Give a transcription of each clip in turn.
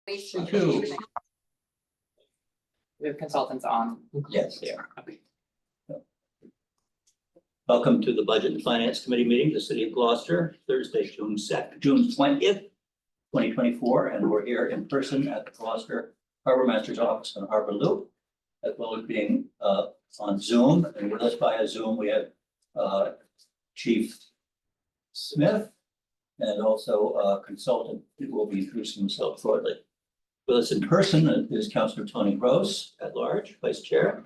Two. We have consultants on. Yes. Here. Okay. Welcome to the Budget and Finance Committee meeting, the City of Gloucester, Thursday, June 20th, 2024, and we're here in person at the Gloucester Harbor Master's office on Harbor Loop, as well as being on Zoom. And with us via Zoom, we have Chief Smith and also a consultant who will be introducing himself shortly. With us in person is Councillor Tony Gross at large, Vice Chair.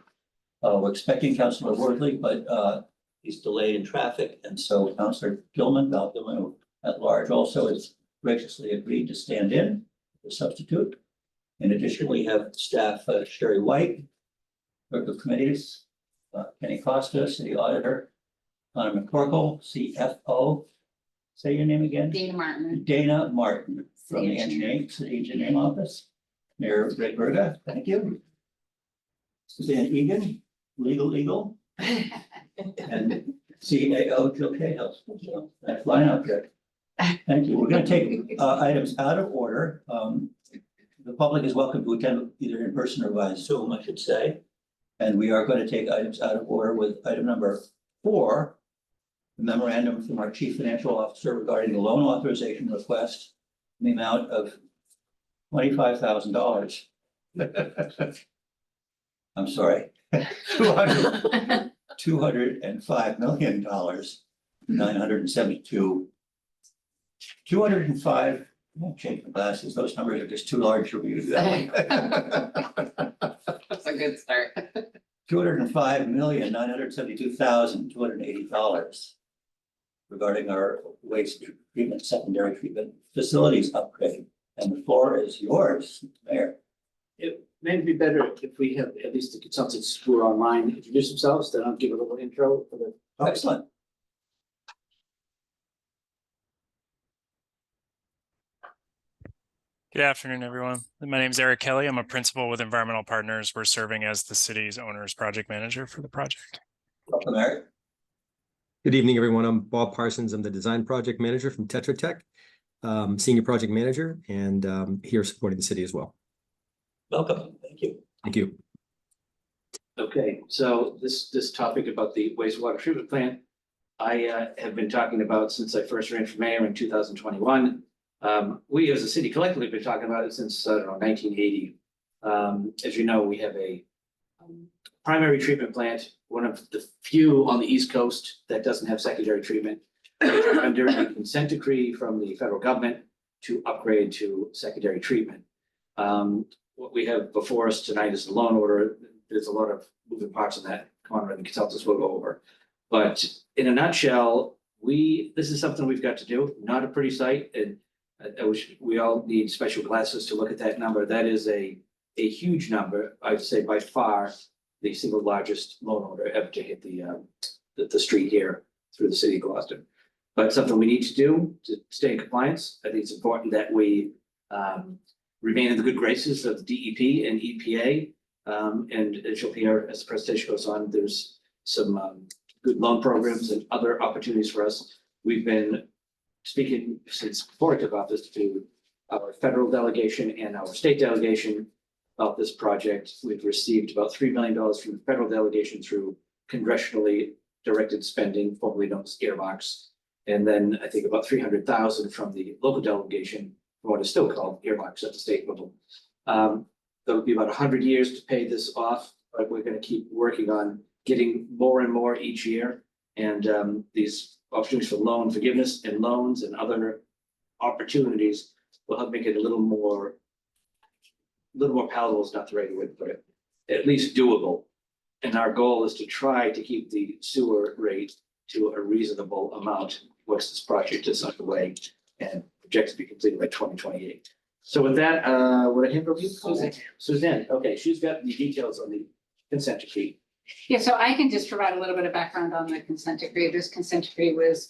We're expecting Councillor Worthley, but he's delayed in traffic. And so Councillor Gilman, Val Gilman at large also has graciously agreed to stand in the substitute. In addition, we have staff Sherry White, clerk of committees, Kenny Costa, City Auditor, Connor McCorkle, CFO. Say your name again. Dana Martin. Dana Martin from the City Engineering Office. Mayor Ray Berga, thank you. Suzanne Egan, legal, and CAO Jill Cahill. That's line up there. Thank you. We're going to take items out of order. The public is welcome to attend either in person or via Zoom, I should say. And we are going to take items out of order with item number 4, the memorandum from our Chief Financial Officer regarding the loan authorization request in the amount of $25,000. I'm sorry, $205 million, 972. 205. I won't change my glasses. Those numbers are just too large for me to do that. That's a good start. $205,972,280 regarding our waste treatment, secondary treatment facilities upgrade. And the floor is yours, Mayor. It may be better if we have at least the consultants who are online introduce themselves, then I'll give a little intro for the. Excellent. Good afternoon, everyone. My name is Eric Kelly. I'm a principal with Environmental Partners. We're serving as the city's owner's project manager for the project. Welcome, Eric. Good evening, everyone. I'm Bob Parsons. I'm the design project manager from Tetra Tech, senior project manager, and here supporting the city as well. Welcome. Thank you. Thank you. Okay, so this topic about the wastewater treatment plant, I have been talking about since I first ran for mayor in 2021. We as a city collectively have been talking about it since, I don't know, 1980. As you know, we have a primary treatment plant, one of the few on the East Coast that doesn't have secondary treatment. Under a consent decree from the federal government to upgrade to secondary treatment. What we have before us tonight is the loan order. There's a lot of moving parts in that. Conrad and consultants will go over. But in a nutshell, this is something we've got to do. Not a pretty sight, and I wish we all need special glasses to look at that number. That is a huge number. I'd say by far the single largest loan order ever to hit the street here through the city of Gloucester. But something we need to do to stay in compliance. I think it's important that we remain in the good graces of DEP and EPA. And as you'll hear as the presentation goes on, there's some good loan programs and other opportunities for us. We've been speaking since before I took office to our federal delegation and our state delegation about this project. We've received about $3 million from the federal delegation through congressionally directed spending, formerly known as earmarks. And then I think about 300,000 from the local delegation for what is still called earmarks at the state level. There'll be about 100 years to pay this off, but we're going to keep working on getting more and more each year. And these opportunities for loan forgiveness and loans and other opportunities will help make it a little more palatable is not the right way to put it, at least doable. And our goal is to try to keep the sewer rate to a reasonable amount once this project is underway and projected to be completed by 2028. So with that, would I hand over to you, Suzanne? Suzanne, okay, she's got the details on the consent decree. Yeah, so I can just provide a little bit of background on the consent decree. This consent decree was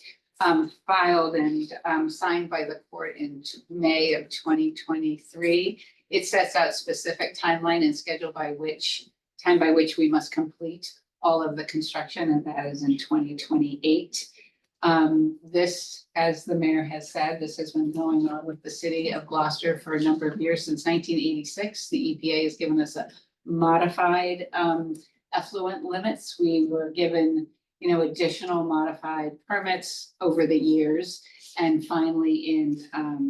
filed and signed by the court in May of 2023. It sets out specific timeline and schedule by which we must complete all of the construction, and that is in 2028. This, as the mayor has said, this has been going on with the city of Gloucester for a number of years, since 1986. The EPA has given us a modified effluent limits. We were given, additional modified permits over the years. And finally, in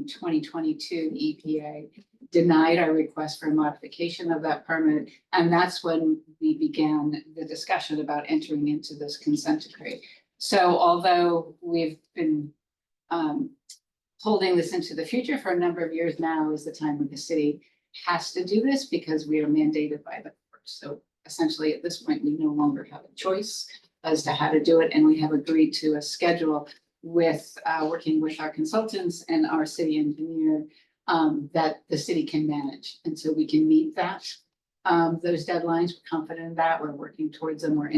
2022, the EPA denied our request for a modification of that permit. And that's when we began the discussion about entering into this consent decree. So although we've been holding this into the future for a number of years, now is the time when the city has to do this because we are mandated by the court. So essentially, at this point, we no longer have a choice as to how to do it. And we have agreed to a schedule with working with our consultants and our city engineer that the city can manage. And so we can meet that, those deadlines. We're confident in that. We're working towards them. We're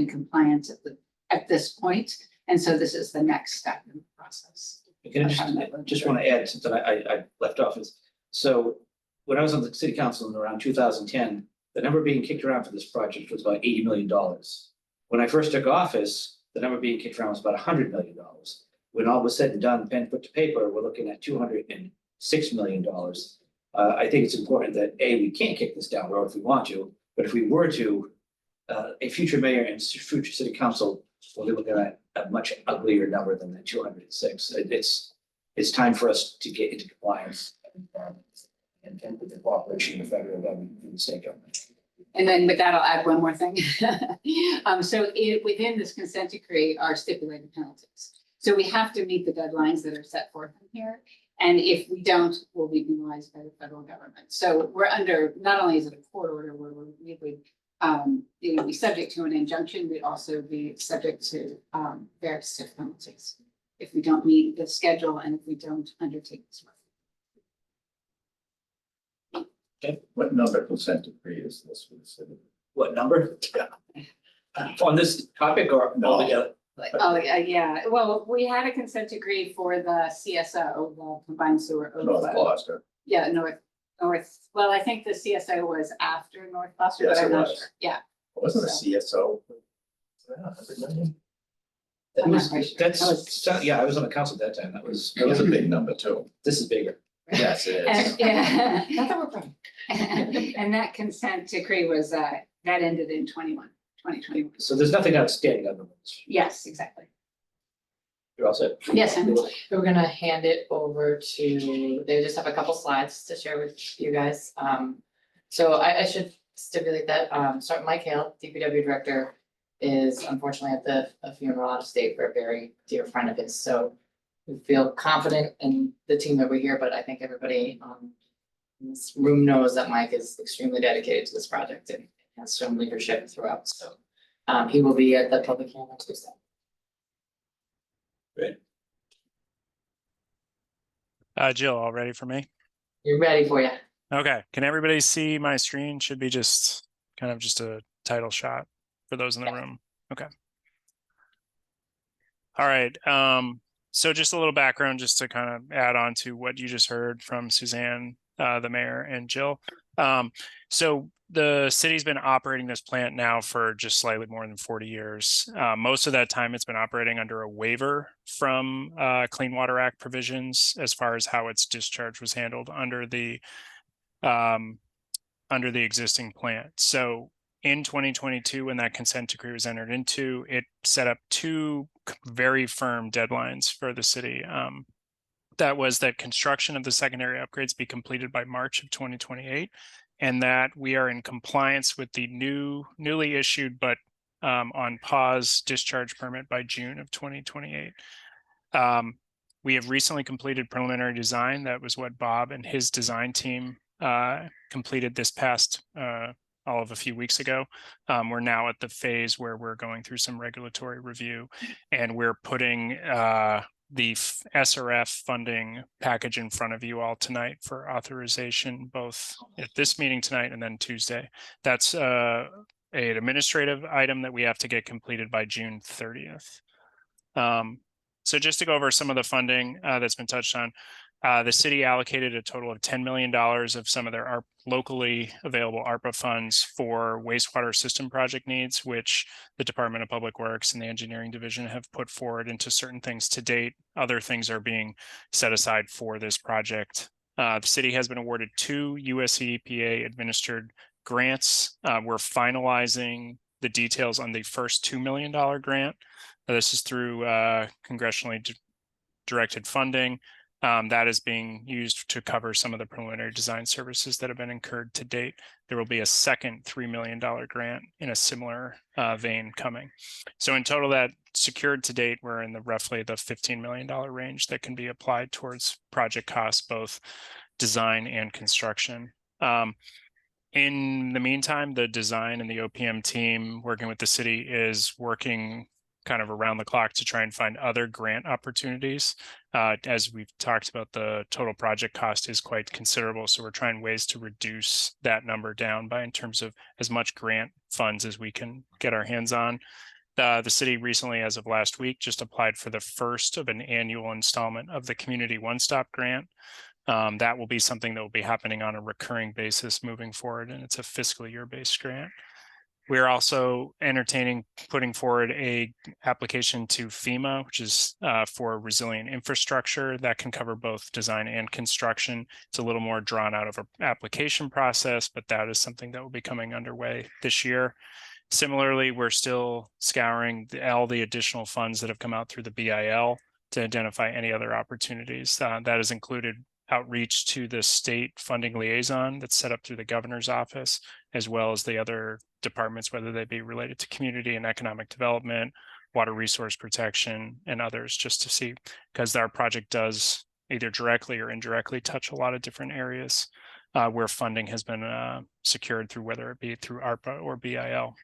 at this point. And so this is the next step in the process. Can I just want to add something I left off is, so when I was on the city council in around 2010, the number being kicked around for this project was about $80 million. When I first took office, the number being kicked around was about $100 million. When all was said and done, pen put to paper, we're looking at $206 million. I think it's important that we can't kick this down road if we want to, but if we were to, a future mayor and future city council will be looking at a much uglier number than the 206. It's time for us to get into compliance and with the cooperation of the federal government and the state government. And then with that, I'll add one more thing. Within this consent decree are stipulated penalties. So we have to meet the deadlines that are set forth in here. And if we don't, we'll be penalized by the federal government. So we're under, not only is it a court order where we would it would be subject to an injunction, we'd also be subject to various stiff penalties if we don't meet the schedule and if we don't undertake this work. Okay, What number consent decree is this for the city? what number? Yeah. On this topic or No. altogether? Oh, yeah. Well, we had a consent decree for the CSO, the combined sewer North overflow. Gloucester. Yeah, North. Well, I think the CSO was after North Gloucester, Yes, but I'm it not was. sure. Yeah. Wasn't a CSO? Yeah, 100 million. That I'm not was, quite sure. that's, That was- yeah, I was on the council at that time. That was a big number too. This is bigger. Yes, it And, is. yeah. Not that we're proud. And that consent decree was, that ended in 2021. So there's nothing outstanding on the ones. Yes, exactly. You're all set? Yes, and We're gonna hand it over to, they just have a couple slides to share with you guys. So I should stipulate that, Mike Hale, DPW director, is unfortunately at a funeral out of state for a very dear friend of his. So we feel confident in the team that we're here, but I think everybody in this room knows that Mike is extremely dedicated to this project and has shown leadership throughout. So he will be at the public hearing on Tuesday. Jill, all ready for me? You're ready for you. Okay, can everybody see my screen? Should be just kind of just a title shot for those in the room. Okay. All right, so just a little background just to kind of add on to what you just heard from Suzanne, the mayor, and Jill. So the city's been operating this plant now for just slightly more than 40 years. Most of that time it's been operating under a waiver from Clean Water Act provisions as far as how its discharge was handled under the existing plant. So in 2022, when that consent decree was entered into, it set up two very firm deadlines for the city. That was that construction of the secondary upgrades be completed by March of 2028, and that we are in compliance with the newly issued but on pause discharge permit by June of 2028. We have recently completed preliminary design. That was what Bob and his design team completed this past all of a few weeks ago. We're now at the phase where we're going through some regulatory review, and we're putting the SRF funding package in front of you all tonight for authorization, both at this meeting tonight and then Tuesday. That's an administrative item that we have to get completed by June 30th. So just to go over some of the funding that's been touched on, The city allocated a total of $10 million of some of their locally available ARPA funds for wastewater system project needs, which the Department of Public Works and the Engineering Division have put forward into certain things to date. Other things are being set aside for this project. The city has been awarded 2 US EPA administered grants. We're finalizing the details on the first $2 million grant. This is through congressionally directed funding. That is being used to cover some of the preliminary design services that have been incurred to date. There will be a second $3 million grant in a similar vein coming. So in total, that secured to date, we're in the roughly the $15 million range that can be applied towards project costs, both design and construction. In the meantime, the design and the OPM team working with the city is working kind of around the clock to try and find other grant opportunities. As we've talked about, the total project cost is quite considerable. So we're trying ways to reduce that number down by in terms of as much grant funds as we can get our hands on. The city recently, as of last week, just applied for the first of an annual installment of the Community One Stop Grant. That will be something that will be happening on a recurring basis moving forward, and it's a fiscal year-based grant. We're also entertaining putting forward a application to FEMA, which is for resilient infrastructure that can cover both design and construction. It's a little more drawn out of an application process, but that is something that will be coming underway this year. Similarly, we're still scouring all the additional funds that have come out through the BIL to identify any other opportunities. That has included outreach to the state funding liaison that's set up through the governor's office, as well as the other departments, whether they be related to community and economic development, water resource protection, and others, just to see, because our project does either directly or indirectly touch a lot of different areas where funding has been secured through, whether it be through ARPA or BIL.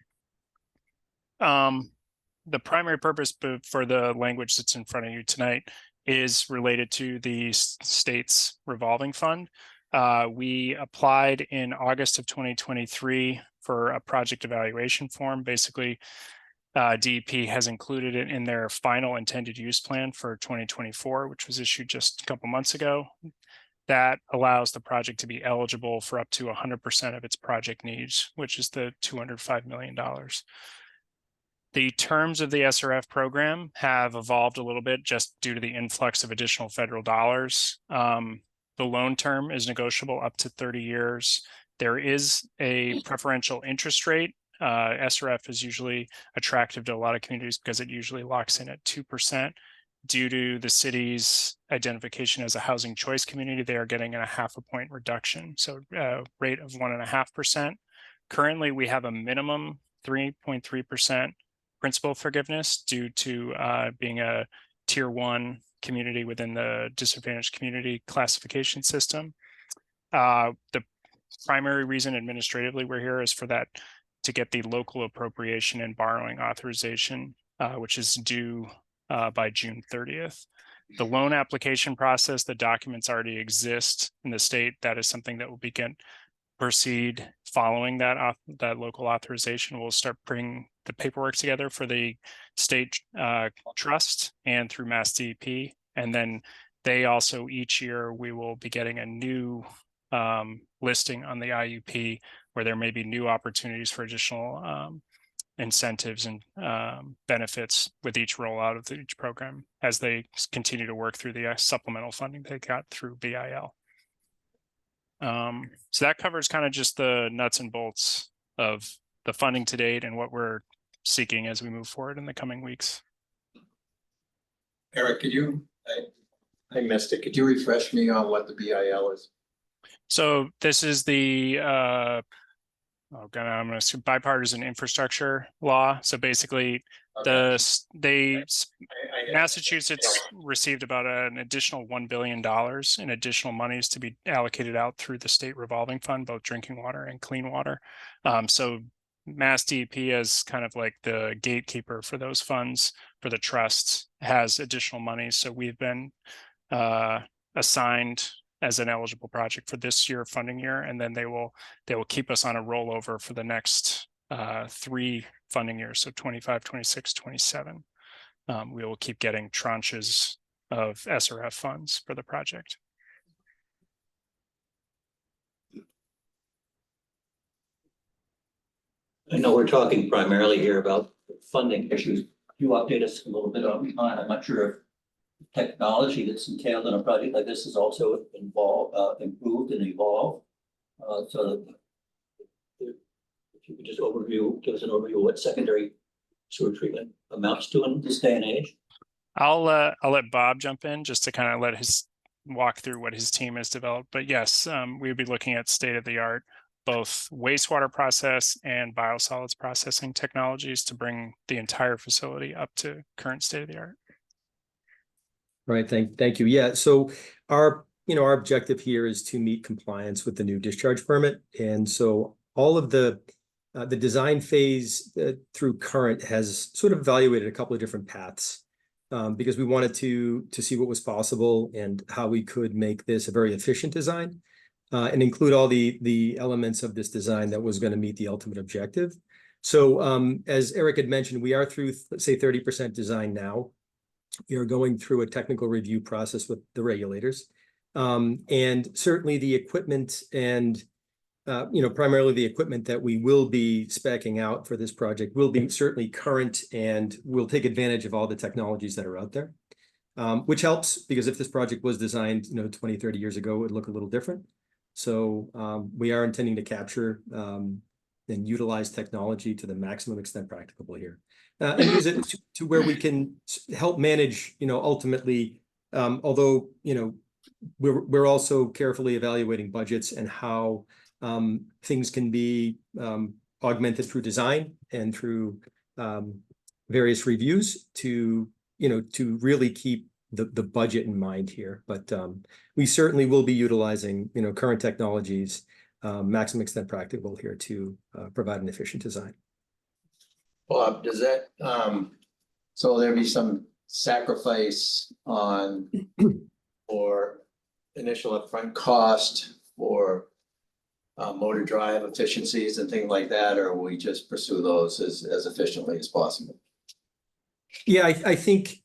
The primary purpose for the language that's in front of you tonight is related to the state's revolving fund. We applied in August of 2023 for a project evaluation form. Basically, DEP has included it in their final intended use plan for 2024, which was issued just a couple months ago. That allows the project to be eligible for up to 100% of its project needs, which is the $205 million. The terms of the SRF program have evolved a little bit just due to the influx of additional federal dollars. The loan term is negotiable up to 30 years. There is a preferential interest rate. SRF is usually attractive to a lot of communities because it usually locks in at 2%. Due to the city's identification as a housing choice community, they are getting a 0.5 point reduction, so a rate of 1.5%. Currently, we have a minimum 3.3% principal forgiveness due to being a tier 1 community within the disadvantaged community classification system. The primary reason administratively we're here is for that to get the local appropriation and borrowing authorization, which is due by June 30th. The loan application process, the documents already exist in the state. That is something that will proceed following that local authorization. We'll start bringing the paperwork together for the state trust and through Mass DEP. And then they also, each year, we will be getting a new listing on the IUP where there may be new opportunities for additional incentives and benefits with each rollout of each program as they continue to work through the supplemental funding they got through BIL. So that covers kind of just the nuts and bolts of the funding to date and what we're seeking as we move forward in the coming weeks. Eric, I missed it. Could you refresh me on what the BIL is? So this is the I'm going to bipartisan infrastructure law. So basically, Massachusetts received about an additional $1 billion in additional monies to be allocated out through the state revolving fund, both drinking water and clean water. So Mass DEP as kind of like the gatekeeper for those funds for the trust has additional money. So we've been assigned as an eligible project for this year funding year, and then they will keep us on a rollover for the next 3 funding years, so 25, 26, 27. We will keep getting tranches of SRF funds for the project. I know we're talking primarily here about funding issues. Can you update us a little bit on, I'm not sure if technology that's entailed in a project like this is also improved and evolved. So that if you could just give us an overview of what secondary sewer treatment amounts to in this day and age. I'll let Bob jump in just to kind of let his walk through what his team has developed. But yes, we would be looking at state of the art, both wastewater process and biosolids processing technologies to bring the entire facility up to current state of the art. Right, thank you. Yeah, so our objective here is to meet compliance with the new discharge permit. And so all of the design phase through current has sort of evaluated a couple of different paths because we wanted to see what was possible and how we could make this a very efficient design and include all the elements of this design that was going to meet the ultimate objective. So as Eric had mentioned, we are through, let's say, 30% design now. We are going through a technical review process with the regulators. And certainly the equipment and, primarily the equipment that we will be speccing out for this project will be certainly current and will take advantage of all the technologies that are out there, which helps because if this project was designed, 20, 30 years ago, it would look a little different. So we are intending to capture and utilize technology to the maximum extent practicable here. And use it to where we can help manage, ultimately, although, we're also carefully evaluating budgets and how things can be augmented through design and through various reviews to really keep the budget in mind here. But we certainly will be utilizing, current technologies, maximum extent practicable here to provide an efficient design. Bob, does that, so there'll be some sacrifice on or initial upfront cost for motor drive efficiencies and things like that, or will we just pursue those as efficiently as possible? Yeah, I think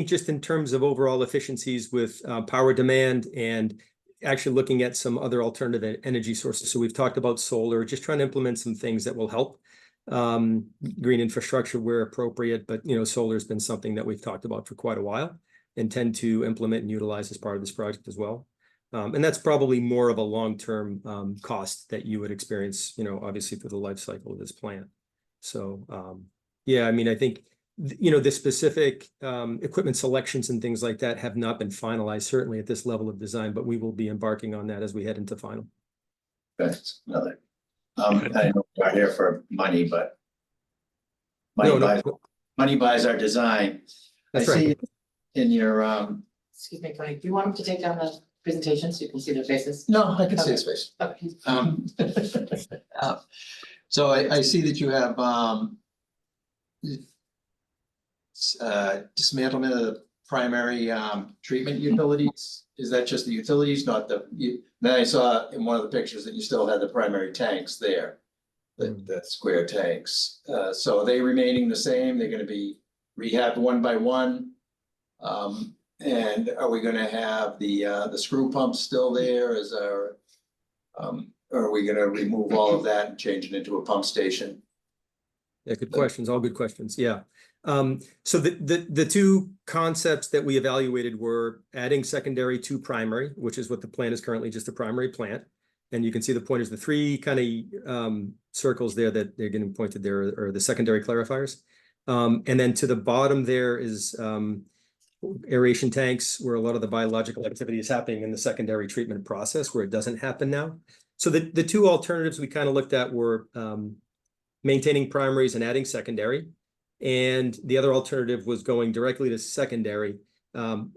just in terms of overall efficiencies with power demand and actually looking at some other alternative energy sources. So we've talked about solar, just trying to implement some things that will help green infrastructure where appropriate, but solar has been something that we've talked about for quite a while and tend to implement and utilize as part of this project as well. And that's probably more of a long-term cost that you would experience, obviously through the life cycle of this plant. So yeah, I think the specific equipment selections and things like that have not been finalized, certainly at this level of design, but we will be embarking on that as we head into final. That's another. I know we're not here for money, but money buys our design. That's I right. see in your Excuse me, Tony, do you want him to take down the presentation so you can see their faces? no, I can see his face. Okay. So I see that you have dismantlement of the primary treatment utilities. Is that just the utilities, not the? Then I saw in one of the pictures that you still had the primary tanks there, the square tanks. So are they remaining the same? They're going to be rehabbed one by one. And are we going to have the screw pumps still there? Or are we going to remove all of that and change it into a pump station? Yeah, good questions. All good questions. Yeah. So the two concepts that we evaluated were adding secondary to primary, which is what the plant is currently, just a primary plant. And you can see the pointers, the three kind of circles there that they're getting pointed there are the secondary clarifiers. And then to the bottom there is aeration tanks where a lot of the biological activity is happening in the secondary treatment process where it doesn't happen now. So the two alternatives we kind of looked at were maintaining primaries and adding secondary. And the other alternative was going directly to secondary and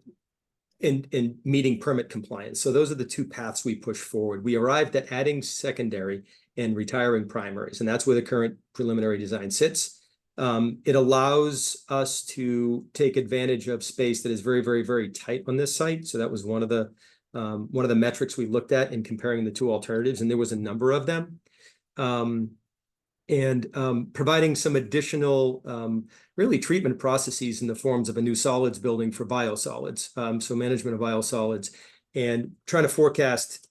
meeting permit compliance. So those are the two paths we push forward. We arrived at adding secondary and retiring primaries, and that's where the current preliminary design sits. It allows us to take advantage of space that is very, very, very tight on this site. So that was one of the metrics we looked at in comparing the two alternatives, and there was a number of them. Providing some additional really treatment processes in the forms of a new solids building for biosolids, so management of biosolids, and trying to forecast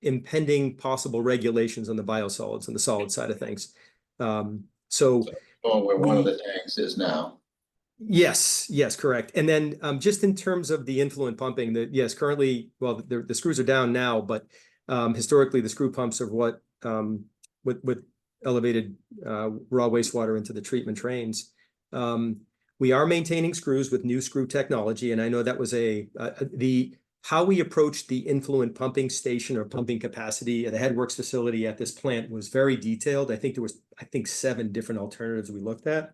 impending possible regulations on the biosolids and the solid side of things. So Going where one of the tanks is now. yes, correct. And then just in terms of the influent pumping, yes, currently, well, the screws are down now, but historically the screw pumps are what with elevated raw wastewater into the treatment trains. We are maintaining screws with new screw technology, and I know that was how we approached the influent pumping station or pumping capacity at the Headworks facility at this plant was very detailed. I think there was 7 different alternatives we looked at.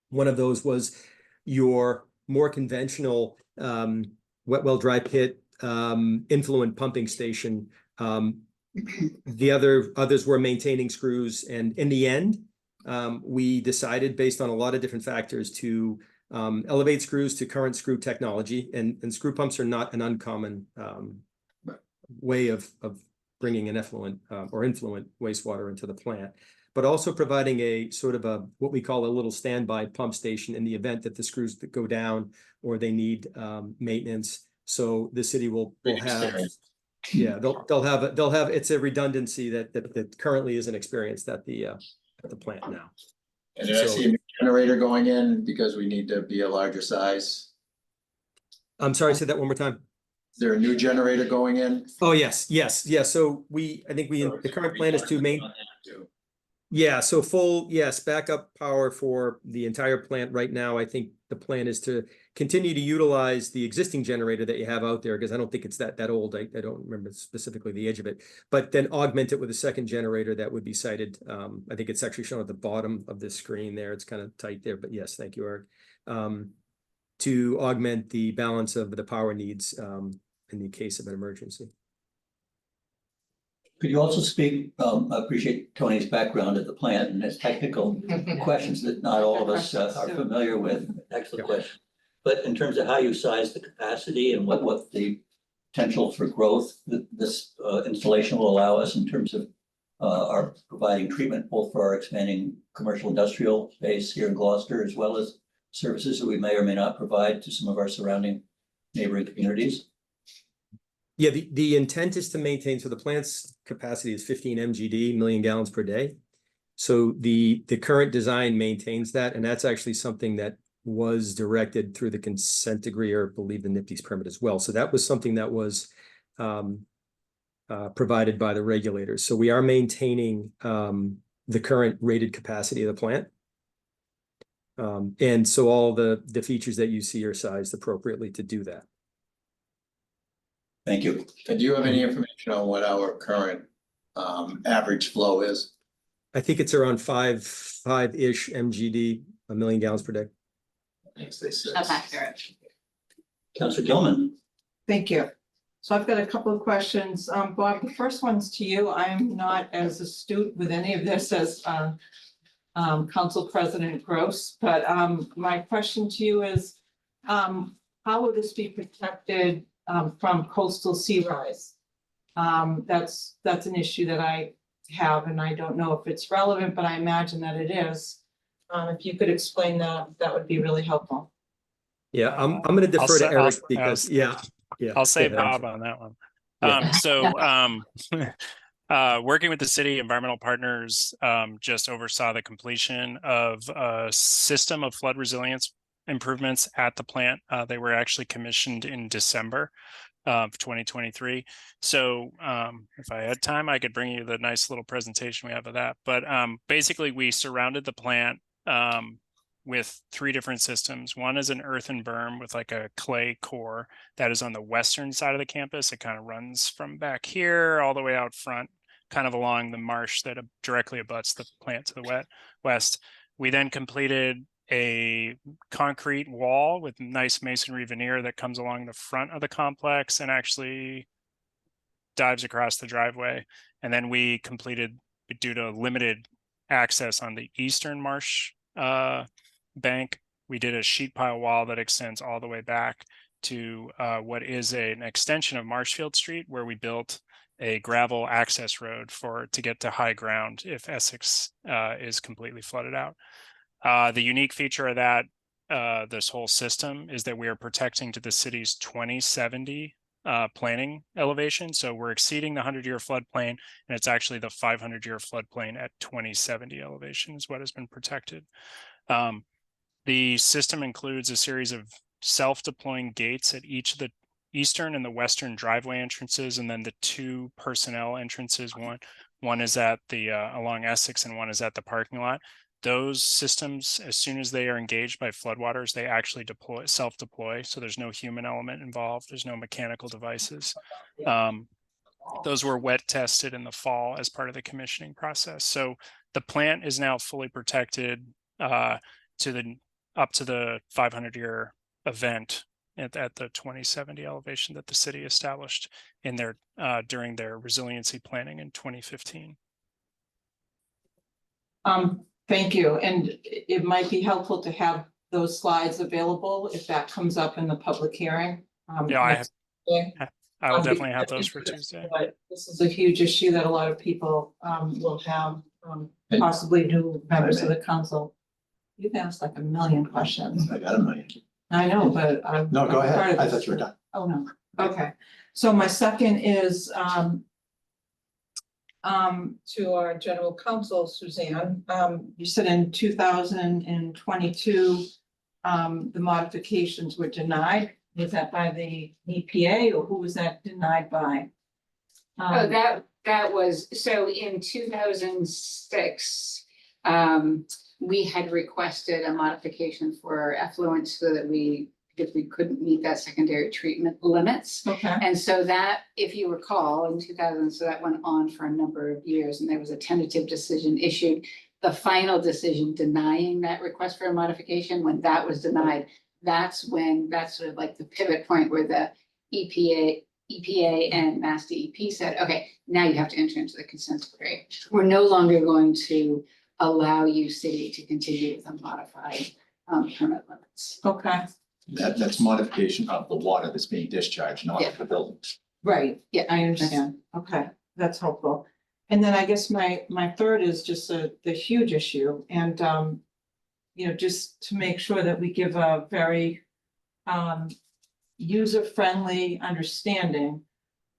One of those was your more conventional wet well dry pit influent pumping station. The others were maintaining screws, and in the end, we decided based on a lot of different factors to elevate screws to current screw technology, and screw pumps are not an uncommon way of bringing an effluent or influent wastewater into the plant, but also providing a sort of what we call a little standby pump station in the event that the screws go down or they need maintenance. So the city will have, they'll have it's a redundancy that currently isn't experienced at the plant now. And did I see a new generator going in because we need to be a larger size? I'm sorry, say that one more time. Is there a new generator going in? Oh, yes. So the current plan is to so yes, backup power for the entire plant right now. I think the plan is to continue to utilize the existing generator that you have out there, because I don't think it's that old. I don't remember specifically the age of it, but then augment it with a second generator that would be sited. I think it's actually shown at the bottom of the screen there. It's kind of tight there, but yes, thank you, Eric. To augment the balance of the power needs in the case of an emergency. Could you also speak, I appreciate Tony's background at the plant and his technical questions that not all of us are familiar with. Excellent question. But in terms of how you size the capacity and what the potential for growth that this installation will allow us in terms of our providing treatment both for our expanding commercial industrial space here in Gloucester, as well as services that we may or may not provide to some of our surrounding neighboring communities. Yeah, the intent is to maintain, so the plant's capacity is 15 MGD, million gallons per day. So the current design maintains that, and that's actually something that was directed through the consent decree, or I believe the NIPD's permit as well. So that was something that was provided by the regulators. So we are maintaining the current rated capacity of the plant. And so all the features that you see are sized appropriately to do that. Thank you. And do you have any information on what our current average flow is? I think it's around five-ish MGD, a million gallons per day. Thanks, they said. That's accurate. Councilor Gilman. Thank you. So I've got a couple of questions. Bob, the first one's to you. I'm not as astute with any of this as Council President Gross, but my question to you is, how will this be protected from coastal sea rise? That's an issue that I have, and I don't know if it's relevant, but I imagine that it is. If you could explain that, that would be really helpful. Yeah, I'm going to defer to Eric because I'll say Bob on that one. Working with the city, environmental partners just oversaw the completion of a system of flood resilience improvements at the plant. They were actually commissioned in December of 2023. So if I had time, I could bring you the nice little presentation we have of that. But basically, we surrounded the plant with 3 different systems. One is an earthen berm with like a clay core that is on the western side of the campus. It kind of runs from back here all the way out front, kind of along the marsh that directly abuts the plant to the west. We then completed a concrete wall with nice masonry veneer that comes along the front of the complex and actually dives across the driveway. And then we completed, due to limited access on the eastern marsh bank, we did a sheet pile wall that extends all the way back to what is an extension of Marshfield Street, where we built a gravel access road to get to high ground if Essex is completely flooded out. The unique feature of that, this whole system, is that we are protecting to the city's 2070 planning elevation. So we're exceeding the 100-year floodplain, and it's actually the 500-year floodplain at 2070 elevation is what has been protected. The system includes a series of self-deploying gates at each of the eastern and the western driveway entrances, and then the 2 personnel entrances. One is at the along Essex, and one is at the parking lot. Those systems, as soon as they are engaged by floodwaters, they actually self-deploy. So there's no human element involved. There's no mechanical devices. Those were wet tested in the fall as part of the commissioning process. So the plant is now fully protected up to the 500-year event at the 2070 elevation that the city established in their during their resiliency planning in 2015. Thank you. And it might be helpful to have those slides available if that comes up in the public hearing. Yeah, I will definitely have because those for Tuesday. But this is a huge issue that a lot of people will have, possibly new members of the council. You've asked like a million questions. I got a million. I know, but I'm. No, go I'm part ahead. of I this. thought you were done. Oh, no. Okay. So my second is to our general counsel, Suzanne. You said in 2022, the modifications were denied. Was that by the EPA or who was that denied by? Oh, that was, so in 2006, we had requested a modification for our effluent so that because we couldn't meet that secondary treatment limits. Okay. And so that, if you recall, in 2000, so that went on for a number of years, and there was a tentative decision issued. The final decision denying that request for a modification, when that was denied, that's sort of like the pivot point where the EPA and Mass DEP said, okay, now you have to enter into the consent decree. We're no longer going to allow you, city, to continue with unmodified permit limits. Okay. That's modification of the water that's being discharged, not Yeah. the buildings. Right. Yeah. I understand. Okay, that's helpful. And then I guess my third is just the huge issue and, just to make sure that we give a very user-friendly understanding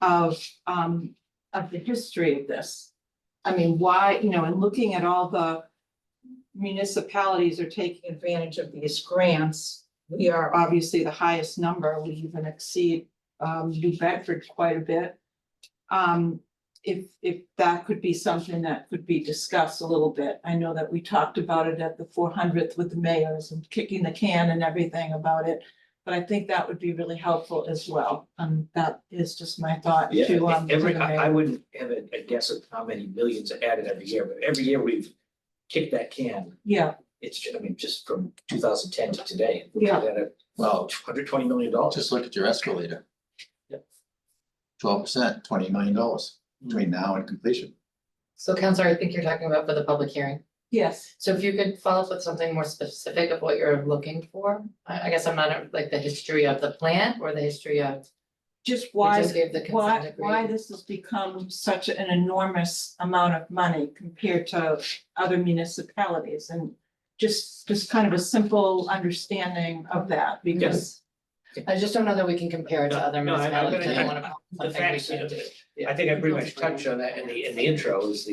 of the history of this. I mean, why, and looking at all the municipalities are taking advantage of these grants. We are obviously the highest number. We even exceed New Bedford quite a bit. If that could be something that could be discussed a little bit. I know that we talked about it at the 400th with the mayors and kicking the can and everything about it. But I think that would be really helpful as well. That is just my thought Yeah, to the I mayor. wouldn't have a guess of how many millions are added every year, but every year we've kicked that can. Yeah, It's, just from 2010 to today. Yeah. Well, $120 million. just look at your escalator. Yep. 12%, $20 million between now and completion. So Counselor, I think you're talking about for the public hearing. yes, So if you could follow up with something more specific of what you're looking for, I guess I'm not like the history of the plant or the history of. just We why, just gave the consent decree. why this has become such an enormous amount of money compared to other municipalities and just kind of a simple understanding of that because. I just don't know that we can compare it to other No, I'm municipalities. I gonna- don't wanna call The something we facts, can. I think I pretty much touched on that in the intro is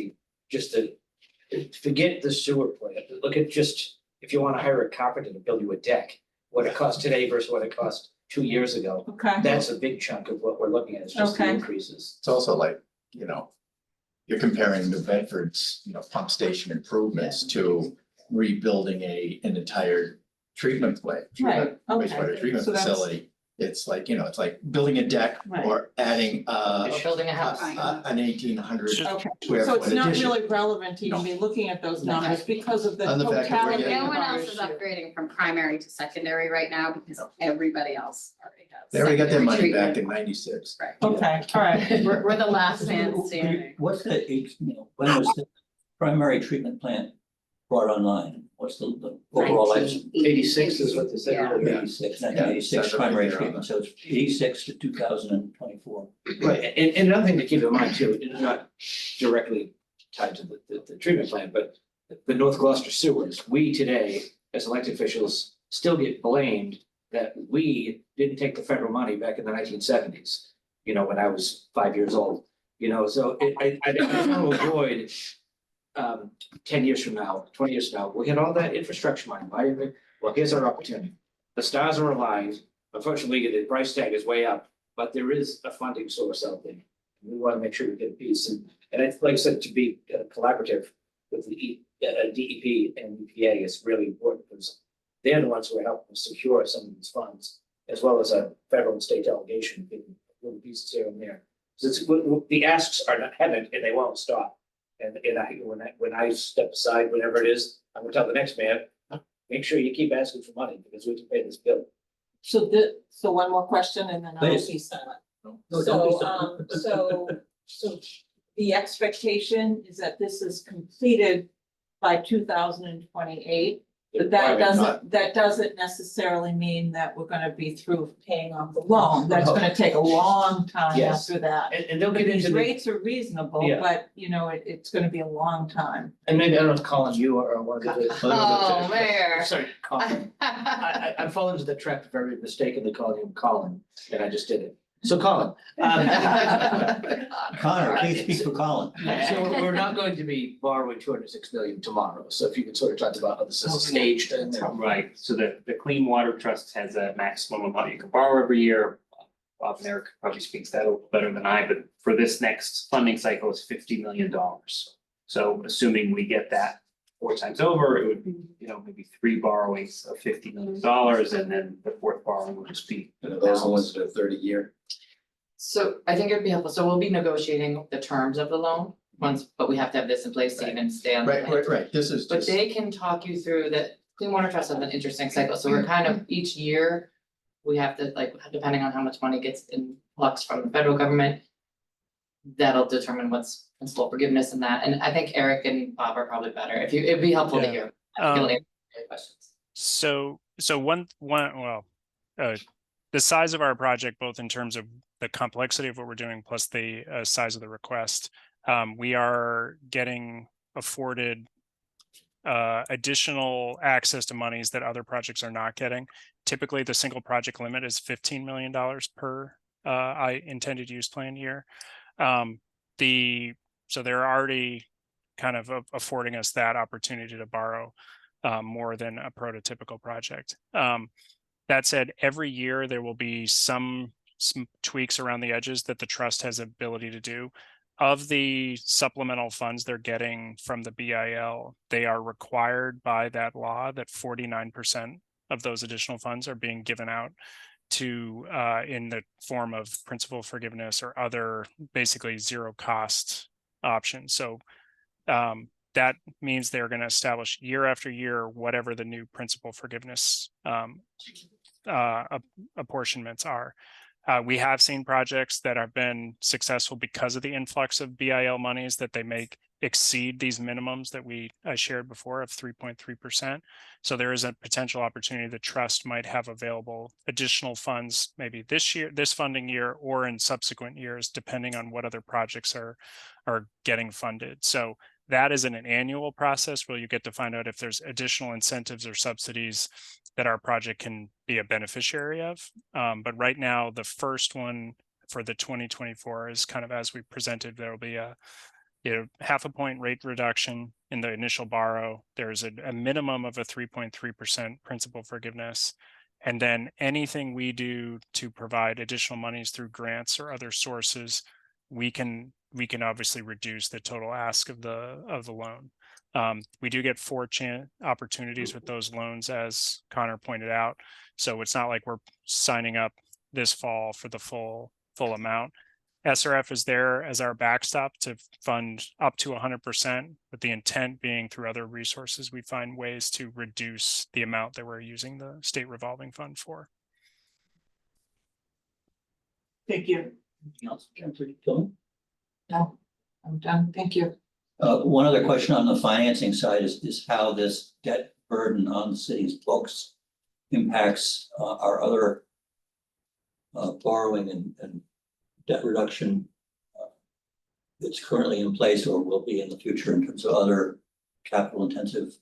forget the sewer plant. Look at just, if you wanna hire a carpenter to build you a deck, what it costs today versus what it cost 2 years ago. Okay, That's a big chunk of what we're looking at, is just the Okay. increases. It's also like, you're comparing New Bedford's, pump station improvements to rebuilding an entire treatment plant. Right, okay. Wastewater treatment So that's- facility. It's like, it's like building a deck Right. or adding Or building a house. an 1,800 Just- okay. square So foot it's not addition. really relevant to even be looking at those numbers because of the And the fact that we're totality. getting- No of one our else is issue. upgrading from primary to secondary right now because everybody else already does. They already got their money secondary back in treatment. '96. Right. Okay, all right. We're the last man standing. What's the, when was the primary treatment plant brought online? What's the overall life? 86 is what they said Yeah. earlier. 1986 Yeah. primary Yeah. treatment, so it's 86 to 2024. Right, and another thing to keep in mind too, it is not directly tied to the treatment plant, but the North Gloucester sewers, we today, as elected officials, still get blamed that we didn't take the federal money back in the 1970s. you know, when I was 5 years old. You know, so I want to avoid 10 years from now, 20 years from now, we had all that infrastructure money. Well, here's our opportunity. The stars are aligned. Unfortunately, the price tag is way up, but there is a funding source out there. We want to make sure we get a piece, and it's, like I said, to be collaborative with the DEP and EPA is really important, because they're the ones who are helping us secure some of these funds, as well as a federal and state delegation, getting little pieces here and there. So the asks are not heaven, and they won't stop. And when I step aside, whatever it is, I'm gonna tell the next man, make sure you keep asking for money, because we can pay this bill. So one more question and then I'll Please. be silent. No, don't be So the expectation is that this is completed by 2028. But that doesn't necessarily mean that we're gonna be through paying off the loan. That's gonna take a long time Yes. after that. And they'll But get these into the, rates are reasonable, Yeah. but you know, it's gonna be a long time. and maybe I don't know, Colin, you or one of the. Oh, Mayor. Sorry, Colin. I fall into the trap of very mistakenly calling him Colin, and I just did it. So Colin. Connor, please speak for Colin. So we're not going to be borrowing 206 million tomorrow, so if you could sort of talk about how this is staged and. Right, so the Clean Water Trust has a maximum amount you can borrow every year. Bob and Eric probably speaks that a little better than I, but for this next funding cycle, it's $50 million. So assuming we get that 4 times over, it would be, you know, maybe 3 borrowings of $50 million, and then the 4th borrowing will just be. And are those the ones that are 30-year? So I think it'd be helpful, so we'll be negotiating the terms of the loan once, but we have to have this in place to even stay on the. Right, this is But just, they can talk you through that. Clean Water Trust has an interesting cycle, so we're kind of each year. We have to, like, depending on how much money gets in flux from the federal government. That'll determine what's principal forgiveness and that, and I think Eric and Bob are probably better, it'd be helpful to Yeah. hear. I think it'll answer your questions. So the size of our project, both in terms of the complexity of what we're doing, plus the size of the request, we are getting afforded additional access to monies that other projects are not getting. Typically, the single project limit is $15 million per intended use plan year. So they're already kind of affording us that opportunity to borrow more than a prototypical project. That said, every year there will be some tweaks around the edges that the trust has ability to do. Of the supplemental funds they're getting from the BIL, they are required by that law that 49% of those additional funds are being given out to in the form of principal forgiveness or other basically zero cost options. So that means they're going to establish year after year whatever the new principal forgiveness apportionments are. We have seen projects that have been successful because of the influx of BIL monies that they make exceed these minimums that I shared before of 3.3%. So there is a potential opportunity the trust might have available additional funds, maybe this funding year, or in subsequent years, depending on what other projects are getting funded. So that is an annual process where you get to find out if there's additional incentives or subsidies that our project can be a beneficiary of. But right now, the first one for the 2024 is kind of as we presented. There will be a 0.5 point rate reduction in the initial borrow. There's a minimum of a 3.3% principal forgiveness. And then anything we do to provide additional monies through grants or other sources, we can obviously reduce the total ask of the loan. We do get 4 opportunities with those loans, as Connor pointed out. So it's not like we're signing up this fall for the full amount. SRF is there as our backstop to fund up to 100%, with the intent being through other resources, we find ways to reduce the amount that we're using the state revolving fund for. Thank you. Anything else, Chancellor Tillman? No, I'm done. Thank you. One other question on the financing side is how this debt burden on the city's books impacts our other borrowing and debt reduction that's currently in place or will be in the future in terms of other capital intensive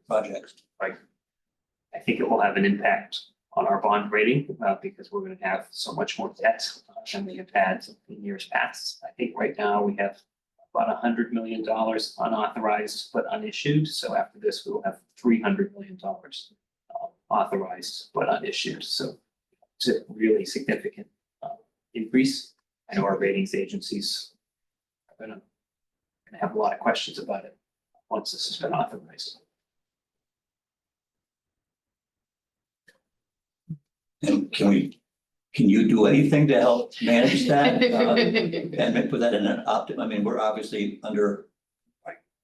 projects. I think it will have an impact on our bond rating, because we're gonna have so much more debt than we have had in years past. I think right now we have about $100 million unauthorized but unissued. So after this, we will have $300 million authorized but unissued. So it's a really significant increase. I know our ratings agencies are gonna have a lot of questions about it once this has been authorized. And can you do anything to help manage that? And put that in an I mean, we're obviously under,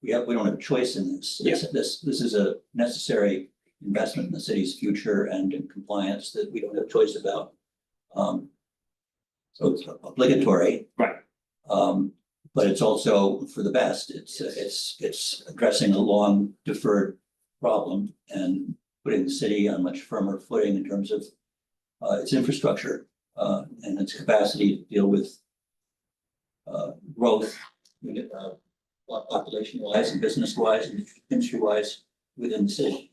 we don't have a choice in this. This is a necessary investment in the city's future and in compliance that we don't have choice about. So it's obligatory. Right. But it's also for the best. It's addressing a long deferred problem and putting the city on much firmer footing in terms of its infrastructure and its capacity to deal with growth, population wise and business wise and industry wise within the city.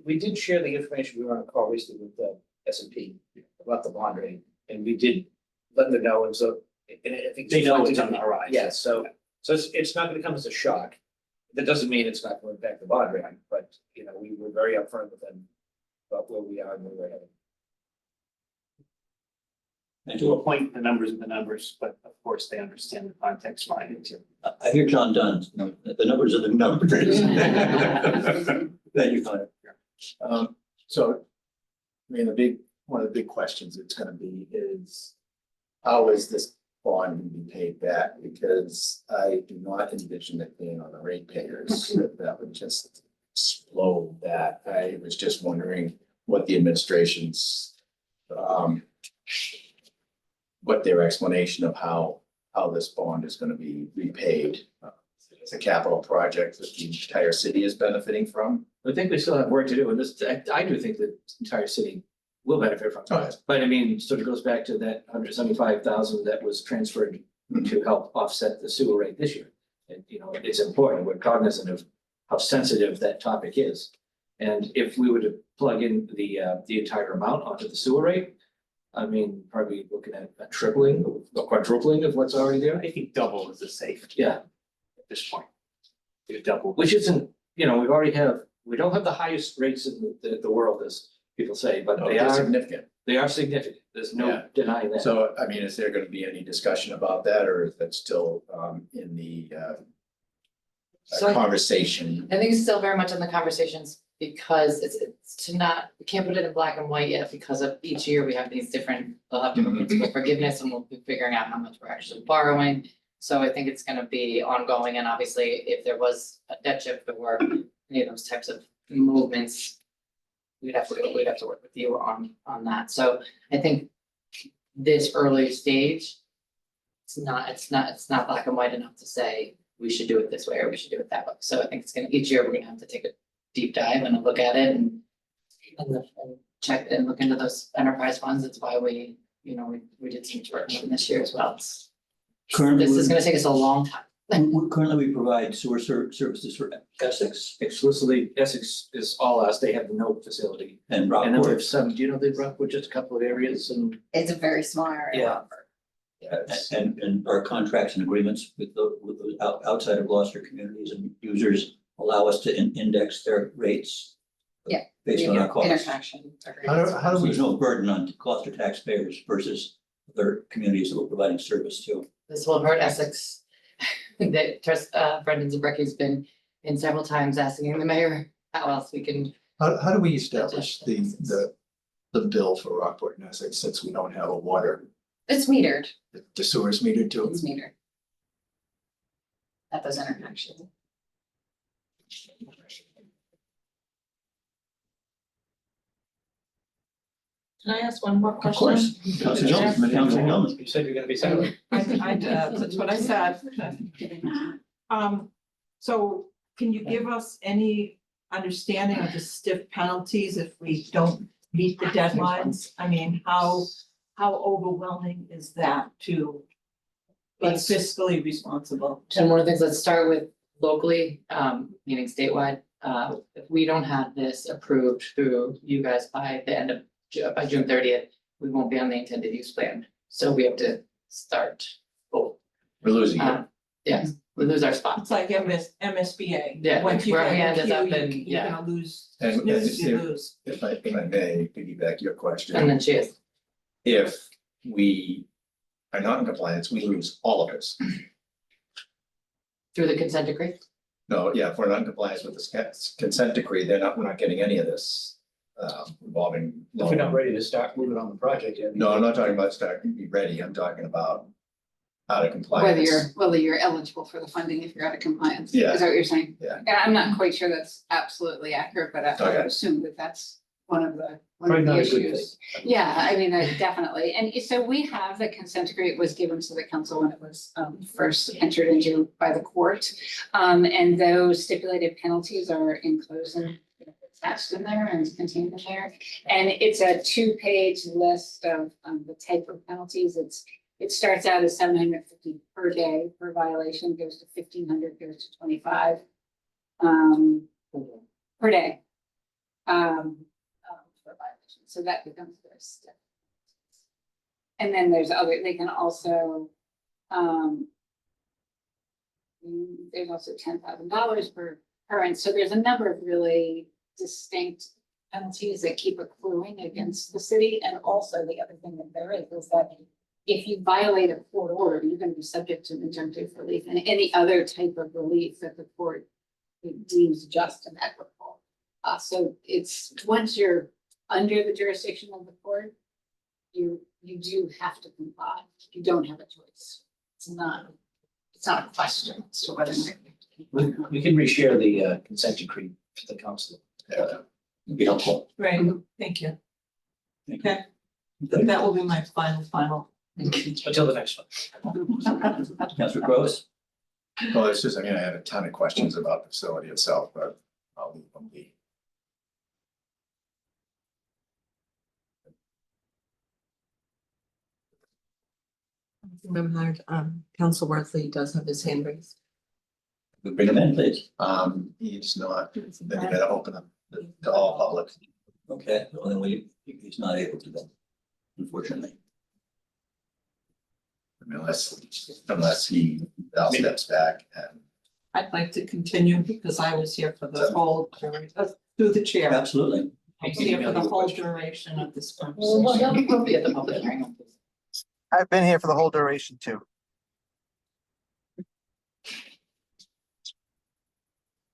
We did share the information. We were on a call recently with S&P about the bond rating, and we did let them know, and so. And I think They know it's on the horizon. Yes, so it's not gonna come as a shock. That doesn't mean it's not going to impact the bond rating, but you know, we were very upfront with them about where we are and where we're headed. And to a point, the numbers are the numbers, but of course, they understand the context behind it too. I hear John Dunn, the numbers are the numbers. Thank you, Connor. So, I mean, one of the big questions it's gonna be is, how is this bond going to be paid back? Because I do not envision it being on the ratepayers, that would just explode that. I was just wondering what the administration's, what their explanation of how this bond is gonna be repaid. It's a capital project that the entire city is benefiting from. I think we still have work to do, and this, I do think that the entire city will benefit from Oh, it. But I mean, sort of goes back to that $175,000 that was transferred to help offset the sewer rate this year. And, you know, it's important, we're cognizant of how sensitive that topic is. And if we were to plug in the entire amount onto the sewer rate, I mean, probably looking at a tripling or quadrupling of what's already there. I think double is a safe Yeah, at this point. You double. which isn't, you know, we don't have the highest rates in the world, as people say, but Oh, they they're are, significant. they are significant. There's no Yeah. denying that. So, I mean, is there gonna be any discussion about that, or is that still in the So I- conversation? I think it's still very much in the conversations because it's to not, we can't put it in black and white yet because of each year we have these different, we'll have different principal forgiveness and we'll be figuring out how much we're actually borrowing. So I think it's gonna be ongoing, and obviously if there was a debt shift or any of those types of movements, we'd have to work with you on that. So I think this early stage, it's not black and white enough to say we should do it this way or we should do it that way. So I think it's gonna, each year we're gonna have to take a deep dive and look at it and check and look into those enterprise funds. That's why we, you know, we did some work on this year as well. Currently, This is gonna take us a long time. currently we provide sewer services for Essex Exclusively, Essex is all us. They have no facility. and And then we Rockport. have some, do you know, they Rockwood, just a couple of areas and. It's a very small area. Yeah. And our contracts and agreements with those outside of Gloucester communities and users allow us to index their rates. Yeah. Based on our costs. Interconnection. How do So we, there's no burden on Gloucester taxpayers versus other communities that we're providing service to. This will hurt Essex. That Brendan Zabrecki's been in several times asking the mayor how else we can. how do we establish the bill for Rockport and Essex, since we don't have a water, It's metered, the sewer's metered too? it's metered. At those interconnections. Can I ask one more Of question? course. Councilor Gilman, Councilor Gilman. You said you're gonna be silent. That's what I said. So can you give us any understanding of the stiff penalties if we don't meet the deadlines? I mean, how overwhelming is that to be Let's- fiscally responsible? And one of the things, let's start with locally, meaning statewide. If we don't have this approved through you guys by the end of by June thirtieth, we won't be on the intended use plan, so we have to start. Oh, We're losing it. yes, we lose our spot. It's like MSBA. Yeah, Once you where our get hand a is up queue, and- you're yeah. gonna lose, And snooze, you if- lose. If I may piggyback your question. And then she is, If we are not in compliance, we lose all of this. through the consent decree. No, yeah, if we're not in compliance with the consent decree, we're not getting any of this revolving. If we're not loan. ready to start moving on the project yet. No, I'm not talking about starting to be ready. I'm talking about out of compliance. Whether you're eligible for the funding if you're out of compliance. Yeah. Is that what you're saying? Yeah. And I'm not quite sure that's absolutely accurate, but I Okay. would assume that that's one of the Probably not a good issues. Yeah, I mean, definitely. And so we have the consent decree. It was given to the council when it was first entered into by the court. And those stipulated penalties are enclosed and attached in there and contained in there. And it's a 2-page list of the type of penalties. It starts out as $750 per day per violation, goes to $1,500, goes to $25 per day. For violation, so that becomes their step. And then there's they can also, there's also $10,000 per occurrence, so there's a number of really distinct penalties that keep accruing against the city. And also the other thing that there is that if you violate a court order, you're gonna be subject to injunctive relief and any other type of relief that the court deems just and equitable. So it's, once you're under the jurisdiction of the court, you do have to comply. You don't have a choice. It's not a question as to whether. We can reshare the consent decree to the council. It'd be helpful. Great, thank you. Thank you. Okay, that will be my final. Until the next one. Councilor Gross? Well, it's just, I mean, I have a ton of questions about the facility itself, but I'll leave them be. Remember, Council Worthley does have his hand raised. Bring him in, please. He's not, then you gotta open them to all public. Okay, well, then he's not able to go, unfortunately. I mean, unless he steps back and. I'd like to continue because I was here for the whole, through the chair. Absolutely. I was here for the whole duration of this Well, conversation. he'll be at the public hearing. I've been here for the whole duration too.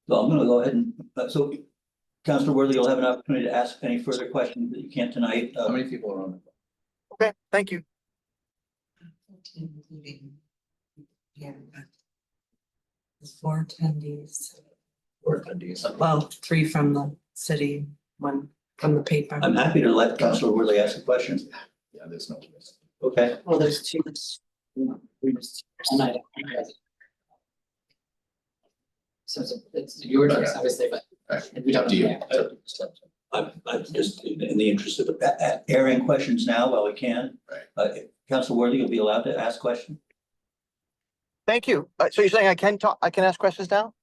So I'm gonna go ahead and, so Councilor Worthy, you'll have an opportunity to ask any further questions that you can't tonight. How many people are on? Okay, thank you. Yeah. There's 4 attendees, Or attendees? well, 3 from the city, 1 from the paper. I'm happy to let Councilor Worthy ask a question. Yeah, there's no. Okay, Well, there's 2. Tonight. So it's your choice, obviously, but we don't. Do you? I'm just in the interest of airing questions now while we can. Right. Councilor Worthy, you'll be allowed to ask questions. Thank you. So you're saying I can talk, I can ask questions now?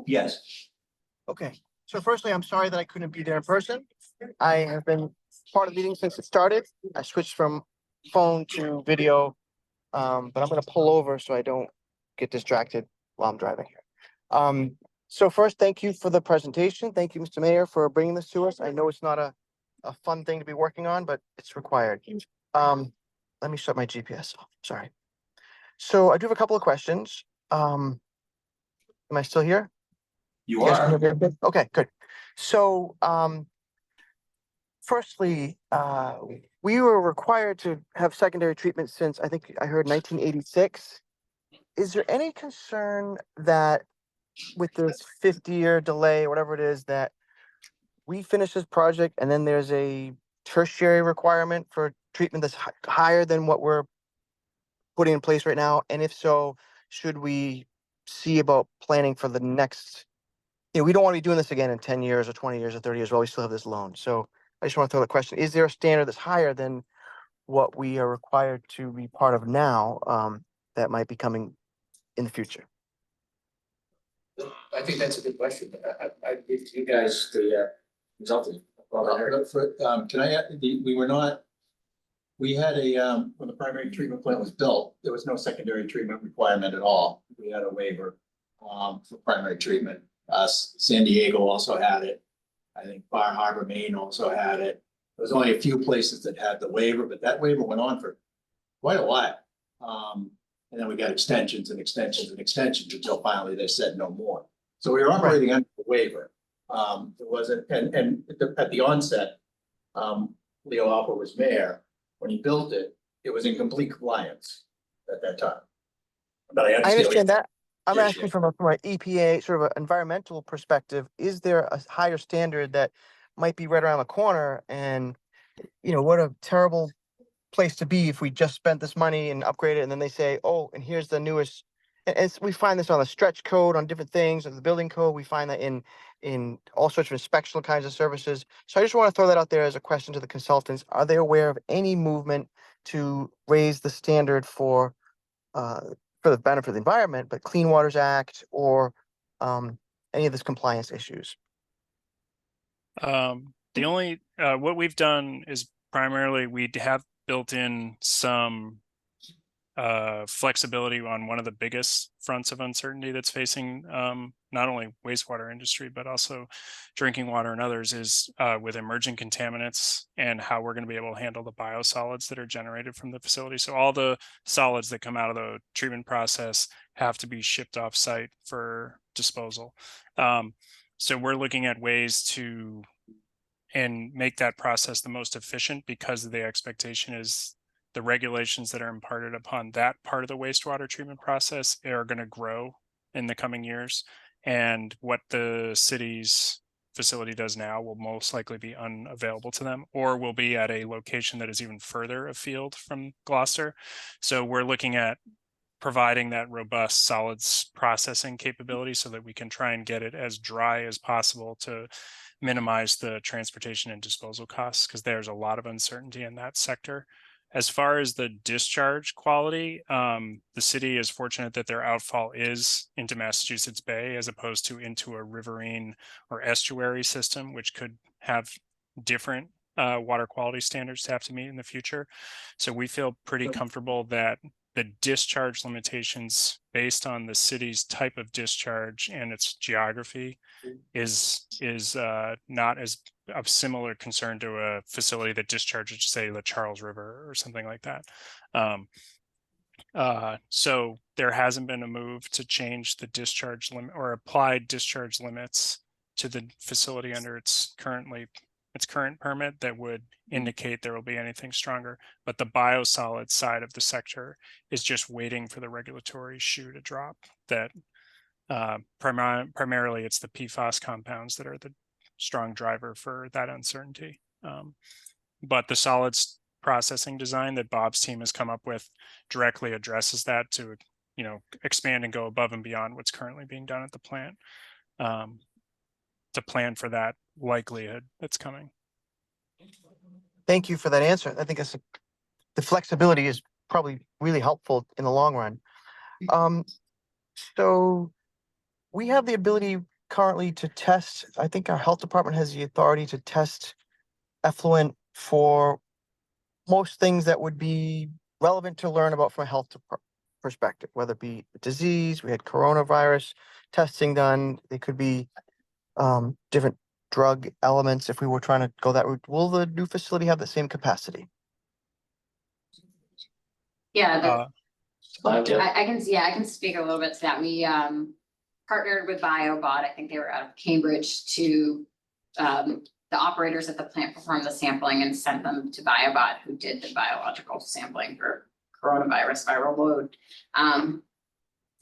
Yes. Okay. So firstly, I'm sorry that I couldn't be there in person. I have been part of the meeting since it started. I switched from phone to video. But I'm gonna pull over so I don't get distracted while I'm driving here. So first, thank you for the presentation. Thank you, Mr. Mayor, for bringing this to us. I know it's not a fun thing to be working on, but it's required. Let me shut my GPS off. Sorry. So I do have a couple of questions. Am I still here? You Yes, are. okay, good. So, firstly, we were required to have secondary treatment since, I think I heard 1986. Is there any concern that with this 50-year delay or whatever it is, that we finish this project and then there's a tertiary requirement for treatment that's higher than what we're putting in place right now? And if so, should we see about planning for the next, we don't want to be doing this again in 10 years or 20 years or 30 years while we still have this loan. So I just want to throw the question, is there a standard that's higher than what we are required to be part of now, that might be coming in the future? I think that's a good question. I give you guys the consultant Can I, we were not. We had when the primary treatment plant was built, there was no secondary treatment requirement at all. We had a waiver for primary treatment. San Diego also had it. I think Bar Harbor, Maine also had it. There was only a few places that had the waiver, but that waiver went on for quite a while. And then we got extensions and extensions and extensions until finally they said no more. So we were operating under the waiver. It wasn't, and at the onset, Leo Alper was mayor. When he built it, it was in complete compliance at that time. But I understand that. I'm Yeah, asking yeah. from an EPA, sort of an environmental perspective, is there a higher standard that might be right around the corner? And, you know, what a terrible place to be if we just spent this money and upgraded, and then they say, oh, and here's the newest. And we find this on the stretch code, on different things, of the building code. We find that in all sorts of inspectional kinds of services. So I just want to throw that out there as a question to the consultants. Are they aware of any movement to raise the standard for the benefit of the environment, but Clean Waters Act or any of this compliance issues? The only, what we've done is primarily we have built in some flexibility on one of the biggest fronts of uncertainty that's facing not only wastewater industry, but also drinking water and others, is with emerging contaminants and how we're going to be able to handle the biosolids that are generated from the facility. So all the solids that come out of the treatment process have to be shipped off site for disposal. So we're looking at ways to make that process the most efficient, because the expectation is the regulations that are imparted upon that part of the wastewater treatment process are going to grow in the coming years. And what the city's facility does now will most likely be unavailable to them, or will be at a location that is even further afield from Gloucester. So we're looking at providing that robust solids processing capability so that we can try and get it as dry as possible to minimize the transportation and disposal costs, because there's a lot of uncertainty in that sector. As far as the discharge quality, the city is fortunate that their outfall is into Massachusetts Bay as opposed to into a riverine or estuary system, which could have different water quality standards to have to meet in the future. So we feel pretty comfortable that the discharge limitations based on the city's type of discharge and its geography is not as of similar concern to a facility that discharges, say, the Charles River or something like that. So there hasn't been a move to change the discharge limit or applied discharge limits to the facility under its current permit that would indicate there will be anything stronger. But the biosolid side of the sector is just waiting for the regulatory shoe to drop. That primarily it's the PFAS compounds that are the strong driver for that uncertainty. But the solids processing design that Bob's team has come up with directly addresses that to, expand and go above and beyond what's currently being done at the plant, to plan for that likelihood that's coming. Thank you for that answer. I think the flexibility is probably really helpful in the long run. So we have the ability currently to test, I think our health department has the authority to test effluent for most things that would be relevant to learn about from a health perspective, whether it be disease, we had coronavirus testing done, they could be different drug elements if we were trying to go that route. Will the new facility have the same capacity? Yeah, I can speak a little bit to that. We partnered with BioBot. I think they were out of Cambridge to the operators at the plant performed the sampling and sent them to BioBot, who did the biological sampling for coronavirus viral load.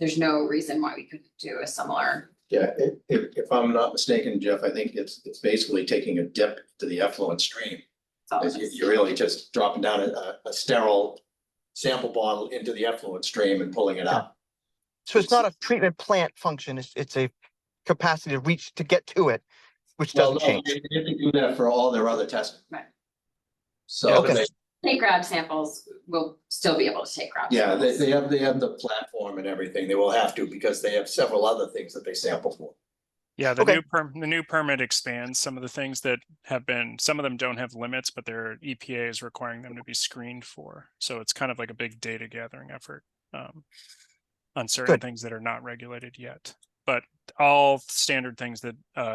There's no reason why we couldn't do a similar. Yeah, if I'm not mistaken, Jeff, I think it's basically taking a dip to the effluent stream. You're really just dropping down a sterile sample bottle into the effluent stream and pulling it up. So it's not a treatment plant function, it's a capacity to reach to get to it, which doesn't change. They have to do that for all their other testing. Right. So Okay. Take grab samples, we'll still be able to take grab Yeah, samples. they have the platform and everything. They will have to because they have several other things that they sample for. Yeah, the Okay. new permit expands some of the things that have been, some of them don't have limits, but their EPA is requiring them to be screened for. So it's kind of like a big data gathering effort on certain Good. things that are not regulated yet. But all standard things that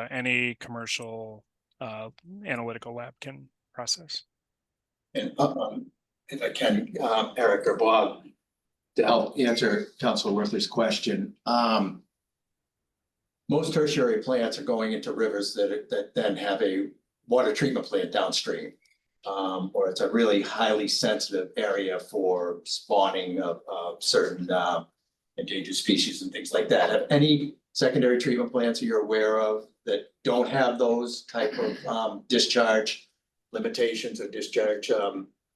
any commercial analytical lab can process. And if I can, Eric or Bob, to help answer Councilor Worthley's question. Most tertiary plants are going into rivers that then have a water treatment plant downstream. Or it's a really highly sensitive area for spawning of certain endangered species and things like that. Have any secondary treatment plants you're aware of that don't have those type of discharge limitations or discharge?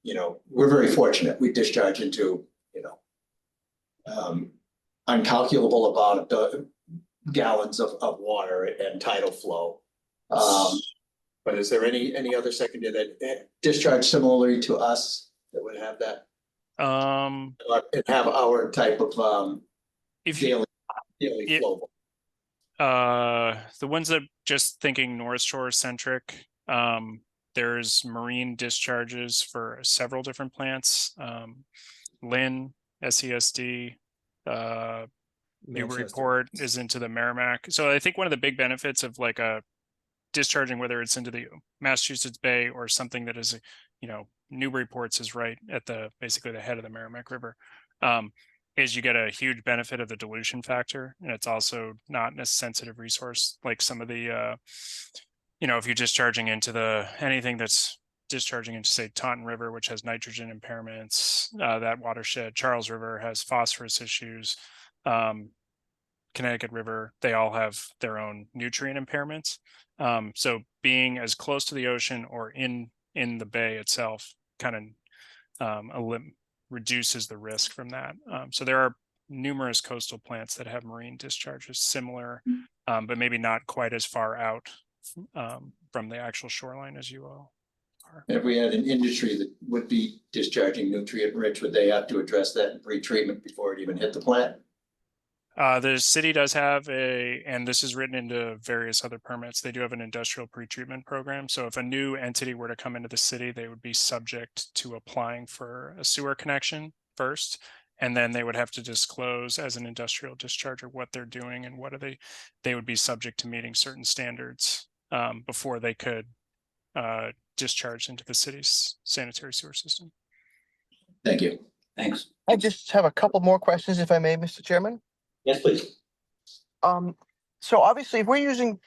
We're very fortunate. We discharge into, uncalculable amount of gallons of water and tidal flow. But is there any other secondary that discharge similarly to us that would have that? And have our type of If daily Yeah. flow? The ones that just thinking North Shore centric, there's marine discharges for several different plants. Lynn, SESD, Newburyport is into the Merrimack. So I think one of the big benefits of like a discharging, whether it's into the Massachusetts Bay or something that is, Newburyport's is right at basically the head of the Merrimack River, is you get a huge benefit of the dilution factor. And it's also not a sensitive resource like some of the, if you're discharging into anything that's discharging into, say, Taunton River, which has nitrogen impairments, that watershed, Charles River has phosphorus issues, Connecticut River, they all have their own nutrient impairments. So being as close to the ocean or in the bay itself kind of reduces the risk from that. So there are numerous coastal plants that have marine discharges similar, but maybe not quite as far out from the actual shoreline as you all are. If we had an industry that would be discharging nutrient rich, would they have to address that in pre-treatment before it even hit the plant? The city does have and this is written into various other permits, they do have an industrial pretreatment program. So if a new entity were to come into the city, they would be subject to applying for a sewer connection first. And then they would have to disclose as an industrial discharger what they're doing and they would be subject to meeting certain standards before they could discharge into the city's sanitary sewer system. Thank you. Thanks. I just have a couple more questions, if I may, Mr. Chairman. Yes, please. So obviously, if we're using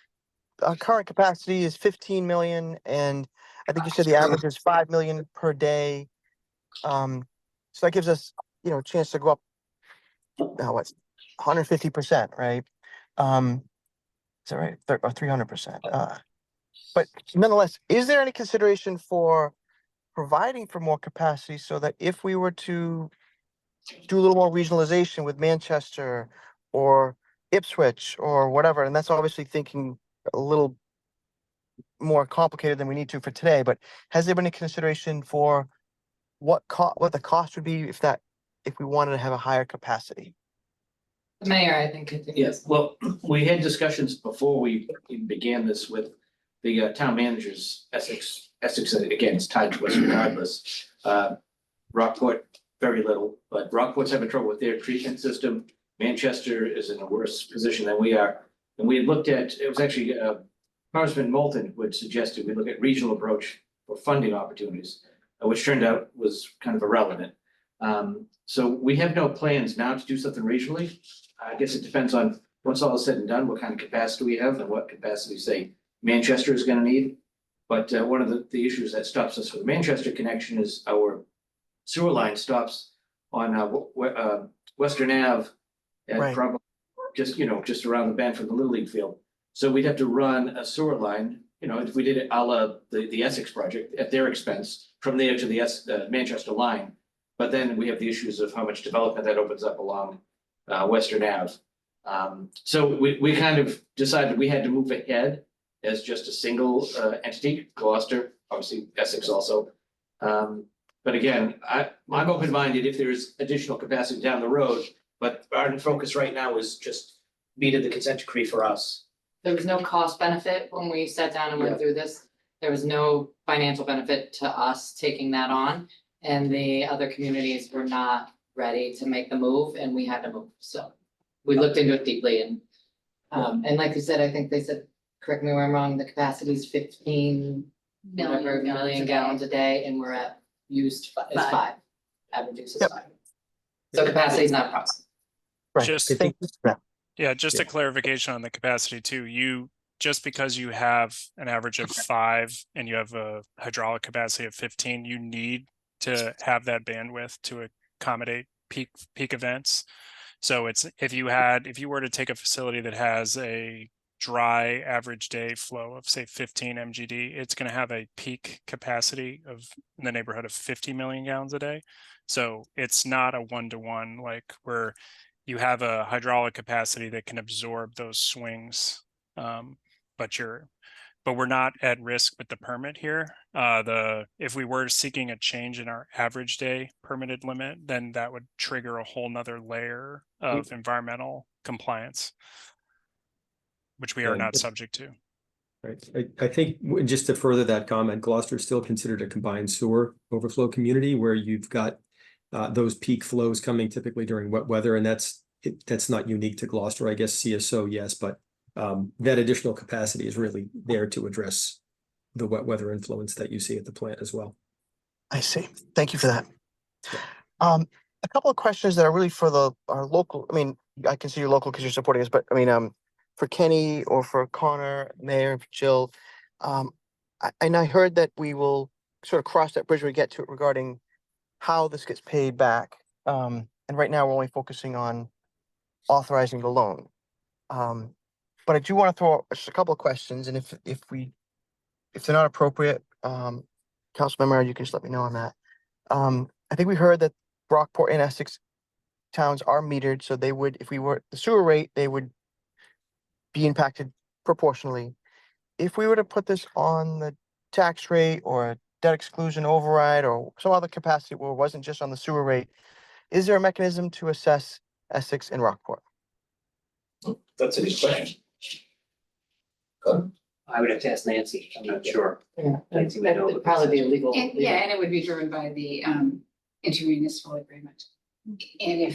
current capacity is 15 million, and I think you said the average is 5 million per day. So that gives us, a chance to go up. Now what's 150%, right? Is that right? Or 300%. But nonetheless, is there any consideration for providing for more capacity so that if we were to do a little more regionalization with Manchester or Ipswich or whatever, and that's obviously thinking a little more complicated than we need to for today, but has there been a consideration for what the cost would be if we wanted to have a higher capacity? Mayor, I think. Yes, well, we had discussions before we even began this with the town managers, Essex, again, it's tied to us regardless. Rockport, very little, but Rockport's having trouble with their treatment system. Manchester is in a worse position than we are. And we had looked at, it was actually Congressman Moulton would suggested we look at regional approach for funding opportunities, which turned out was kind of irrelevant. So we have no plans now to do something regionally. I guess it depends on once all is said and done, what kind of capacity we have and what capacity, say, Manchester is going to need. But one of the issues that stops us for the Manchester connection is our sewer line stops on Western Ave at Right. probably just around the bend from the Little League field. So we'd have to run a sewer line, if we did it a la the Essex project at their expense from there to the Manchester line. But then we have the issues of how much development that opens up along Western Ave. So we kind of decided we had to move ahead as just a single entity, Gloucester, obviously Essex also. But again, I'm open-minded if there's additional capacity down the road, but our focus right now is just Meet the consent decree for us. there was no cost benefit when we sat down and went through this. There was no financial benefit to us taking that on. And the other communities were not ready to make the move and we had to move. So we looked into it deeply and like you said, I think they said, correct me where I'm wrong, the capacity is 15 million gallons a day and we're at used is 5. Average use is 5. So capacity is not a problem. Right. Just- I think, yeah. Yeah, just a clarification on the capacity too. Just because you have an average of 5 and you have a hydraulic capacity of 15, you need to have that bandwidth to accommodate peak events. So if you were to take a facility that has a dry average day flow of say 15 MGD, it's going to have a peak capacity of in the neighborhood of 50 million gallons a day. So it's not a 1-to-1 like where you have a hydraulic capacity that can absorb those swings. But we're not at risk with the permit here. If we were seeking a change in our average day permitted limit, then that would trigger a whole nother layer of environmental compliance, which we are not subject to. Right. I think just to further that comment, Gloucester is still considered a combined sewer overflow community where you've got those peak flows coming typically during wet weather, and that's not unique to Gloucester. I guess CSO, yes, but that additional capacity is really there to address the wet weather influence that you see at the plant as well. I see. Thank you for that. A couple of questions that are really for our local, I mean, I can see you're local because you're supporting us, but I mean, for Kenny or for Connor, Mayor, and for Jill, and I heard that we will sort of cross that bridge when we get to it regarding how this gets paid back. And right now we're only focusing on authorizing the loan. But I do want to throw just a couple of questions, and if they're not appropriate, Councilmember, you can just let me know on that. I think we heard that Rockport and Essex towns are metered, so they would, if we were the sewer rate, they would be impacted proportionally. If we were to put this on the tax rate or a debt exclusion override or some other capacity where it wasn't just on the sewer rate, is there a mechanism to assess Essex and Rockport? That's a good question. I would have to ask Nancy, I'm not sure. Yeah, Nancy may know it'd probably be illegal. And and it would be driven by the intermunicipal agreement. And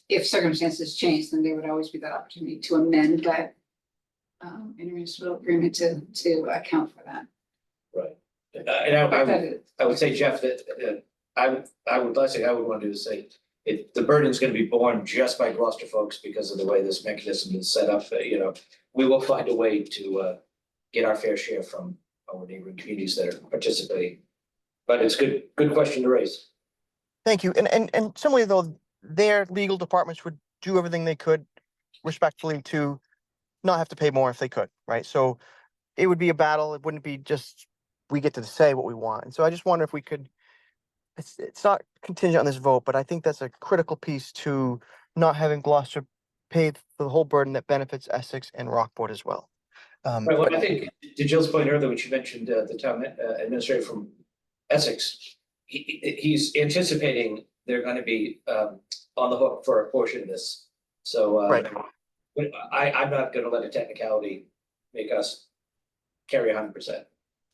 if circumstances change, then there would always be that opportunity to amend that intermunicipal agreement to account for that. Right. And I would say, Jeff, that I would want to do is say, the burden's gonna be borne just by Gloucester folks because of the way this mechanism is set up, we will find a way to get our fair share from our neighboring communities that are participating. But it's good question to raise. Thank you. And similarly though, their legal departments would do everything they could respectfully to not have to pay more if they could, right? So it would be a battle. It wouldn't be just we get to say what we want. And so I just wonder if we could, it's not contingent on this vote, but I think that's a critical piece to not having Gloucester pay for the whole burden that benefits Essex and Rockport as well. Right, well, I think to Jill's point earlier, when she mentioned the town administrator from Essex, he's anticipating they're gonna be on the hook for a portion of this. So Right. I'm not gonna let a technicality make us carry 100%.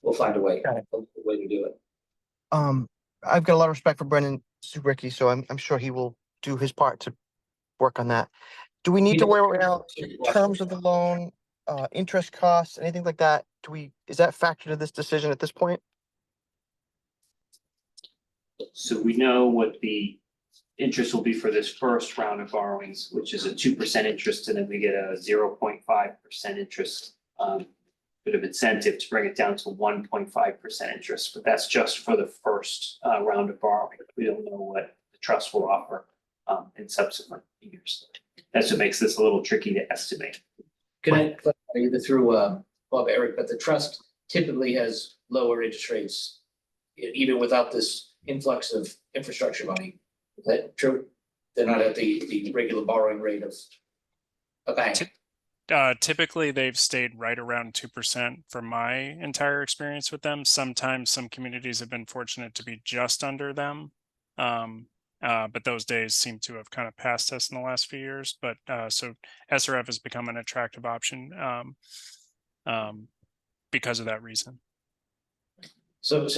We'll find a way, Got it. a way to do it. I've got a lot of respect for Brendan Subricky, so I'm sure he will do his part to work on that. Do we need to worry about terms of the loan, interest costs, anything like that? Is that factored into this decision at this point? So we know what the interest will be for this first round of borrowings, which is a 2% interest, and then we get a 0.5% interest. Bit of incentive to bring it down to 1.5% interest, but that's just for the first round of borrowing. We don't know what the trust will offer in subsequent years. That's what makes this a little tricky to estimate. Can I clarify either through Bob, Eric, but the trust typically has lower interest rates even without this influx of infrastructure money. Is that true? They're not at the regular borrowing rate of a bank. Typically, they've stayed right around 2% from my entire experience with them. Sometimes some communities have been fortunate to be just under them. But those days seem to have kind of passed us in the last few years. But so SRF has become an attractive option because of that reason. So I guess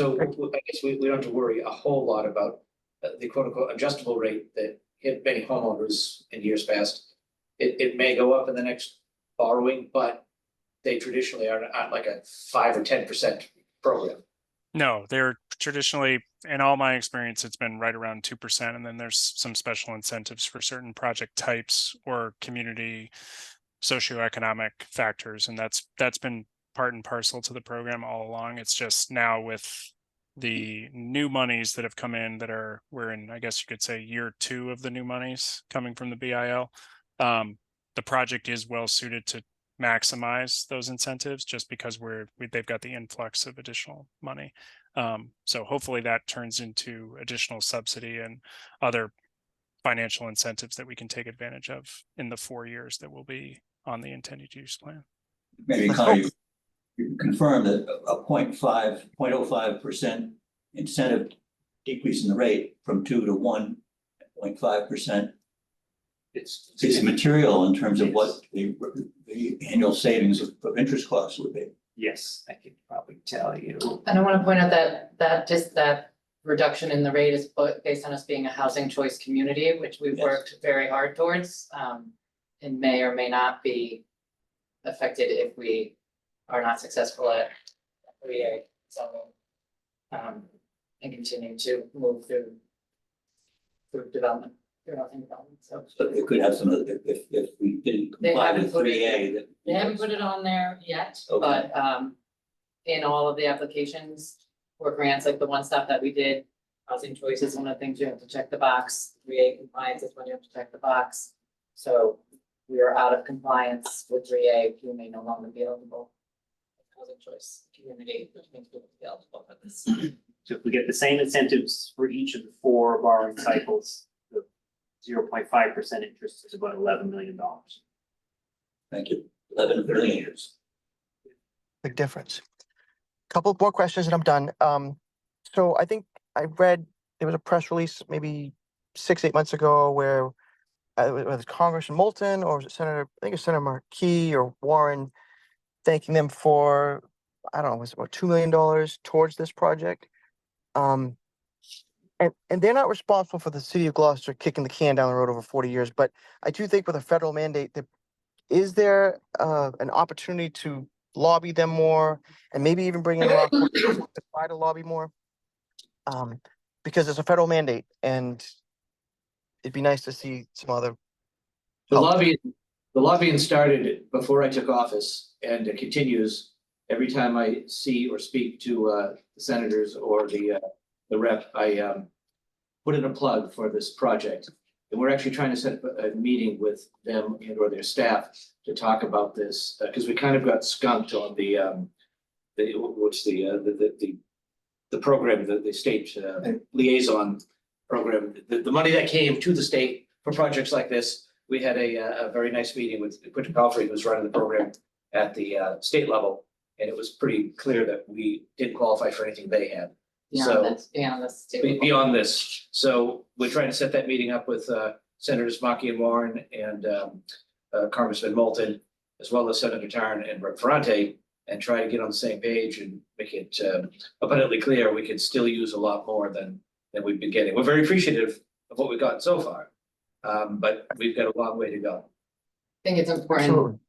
we don't have to worry a whole lot about the quote unquote adjustable rate that hit many homeowners in years past. It may go up in the next borrowing, but they traditionally are like a 5 or 10% program. No, they're traditionally, in all my experience, it's been right around 2%. And then there's some special incentives for certain project types or community socioeconomic factors. And that's been part and parcel to the program all along. It's just now with the new monies that have come in we're in, I guess you could say, year 2 of the new monies coming from the BIL. The project is well suited to maximize those incentives just because they've got the influx of additional money. So hopefully that turns into additional subsidy and other financial incentives that we can take advantage of in the 4 years that will be on the intended use plan. Maybe Connor, you confirm that a 0.05% incentive decrease in the rate from 2 to 1.5%. It's material in terms of what the annual savings of interest costs would be. Yes, I can probably tell you. And I want to point out that reduction in the rate is based on us being a housing choice community, which we've worked very hard towards. And may or may not be affected if we are not successful at 3A. So, and continue to move through development. So it could have some of the, if we didn't comply with 3A that. They haven't put it on there yet, Okay. but in all of the applications or grants, like the one stop that we did, housing choice is one of the things you have to check the box. 3A compliance is when you have to check the box. So we are out of compliance with 3A, you may no longer be eligible. Housing choice community, which means we will be eligible for this. So if we get the same incentives for each of the 4 borrowing cycles, the 0.5% interest is about $11 million. Thank you. 11 billion years. Big difference. Couple more questions and I'm done. So I think I read there was a press release maybe 6-8 months ago where whether Congressman Moulton or was it Senator, I think it's Senator Markey or Warren, thanking them for, I don't know, was it about $2 million towards this project? And they're not responsible for the city of Gloucester kicking the can down the road over 40 years, but I do think with a federal mandate, is there an opportunity to lobby them more and maybe even bring in Rockport to try to lobby more? Because it's a federal mandate and it'd be nice to see some other. The lobbying started before I took office and it continues every time I see or speak to the senators or the rep. I put in a plug for this project. And we're actually trying to set up a meeting with them and or their staff to talk about this, because we kind of got skunked on the program, the state liaison program. The money that came to the state for projects like this, we had a very nice meeting with Quentin Palfrey, who's running the program at the state level. And it was pretty clear that we didn't qualify for anything they had. Beyond this. So we're trying to set that meeting up with Senators Markey and Warren and Congressman Moulton, as well as Senator Tarn and Rep. Ferrante, and try to get on the same page and make it abundantly clear we could still use a lot more than we've been getting. We're very appreciative of what we've gotten so far, but we've got a long way to go. I think it's important.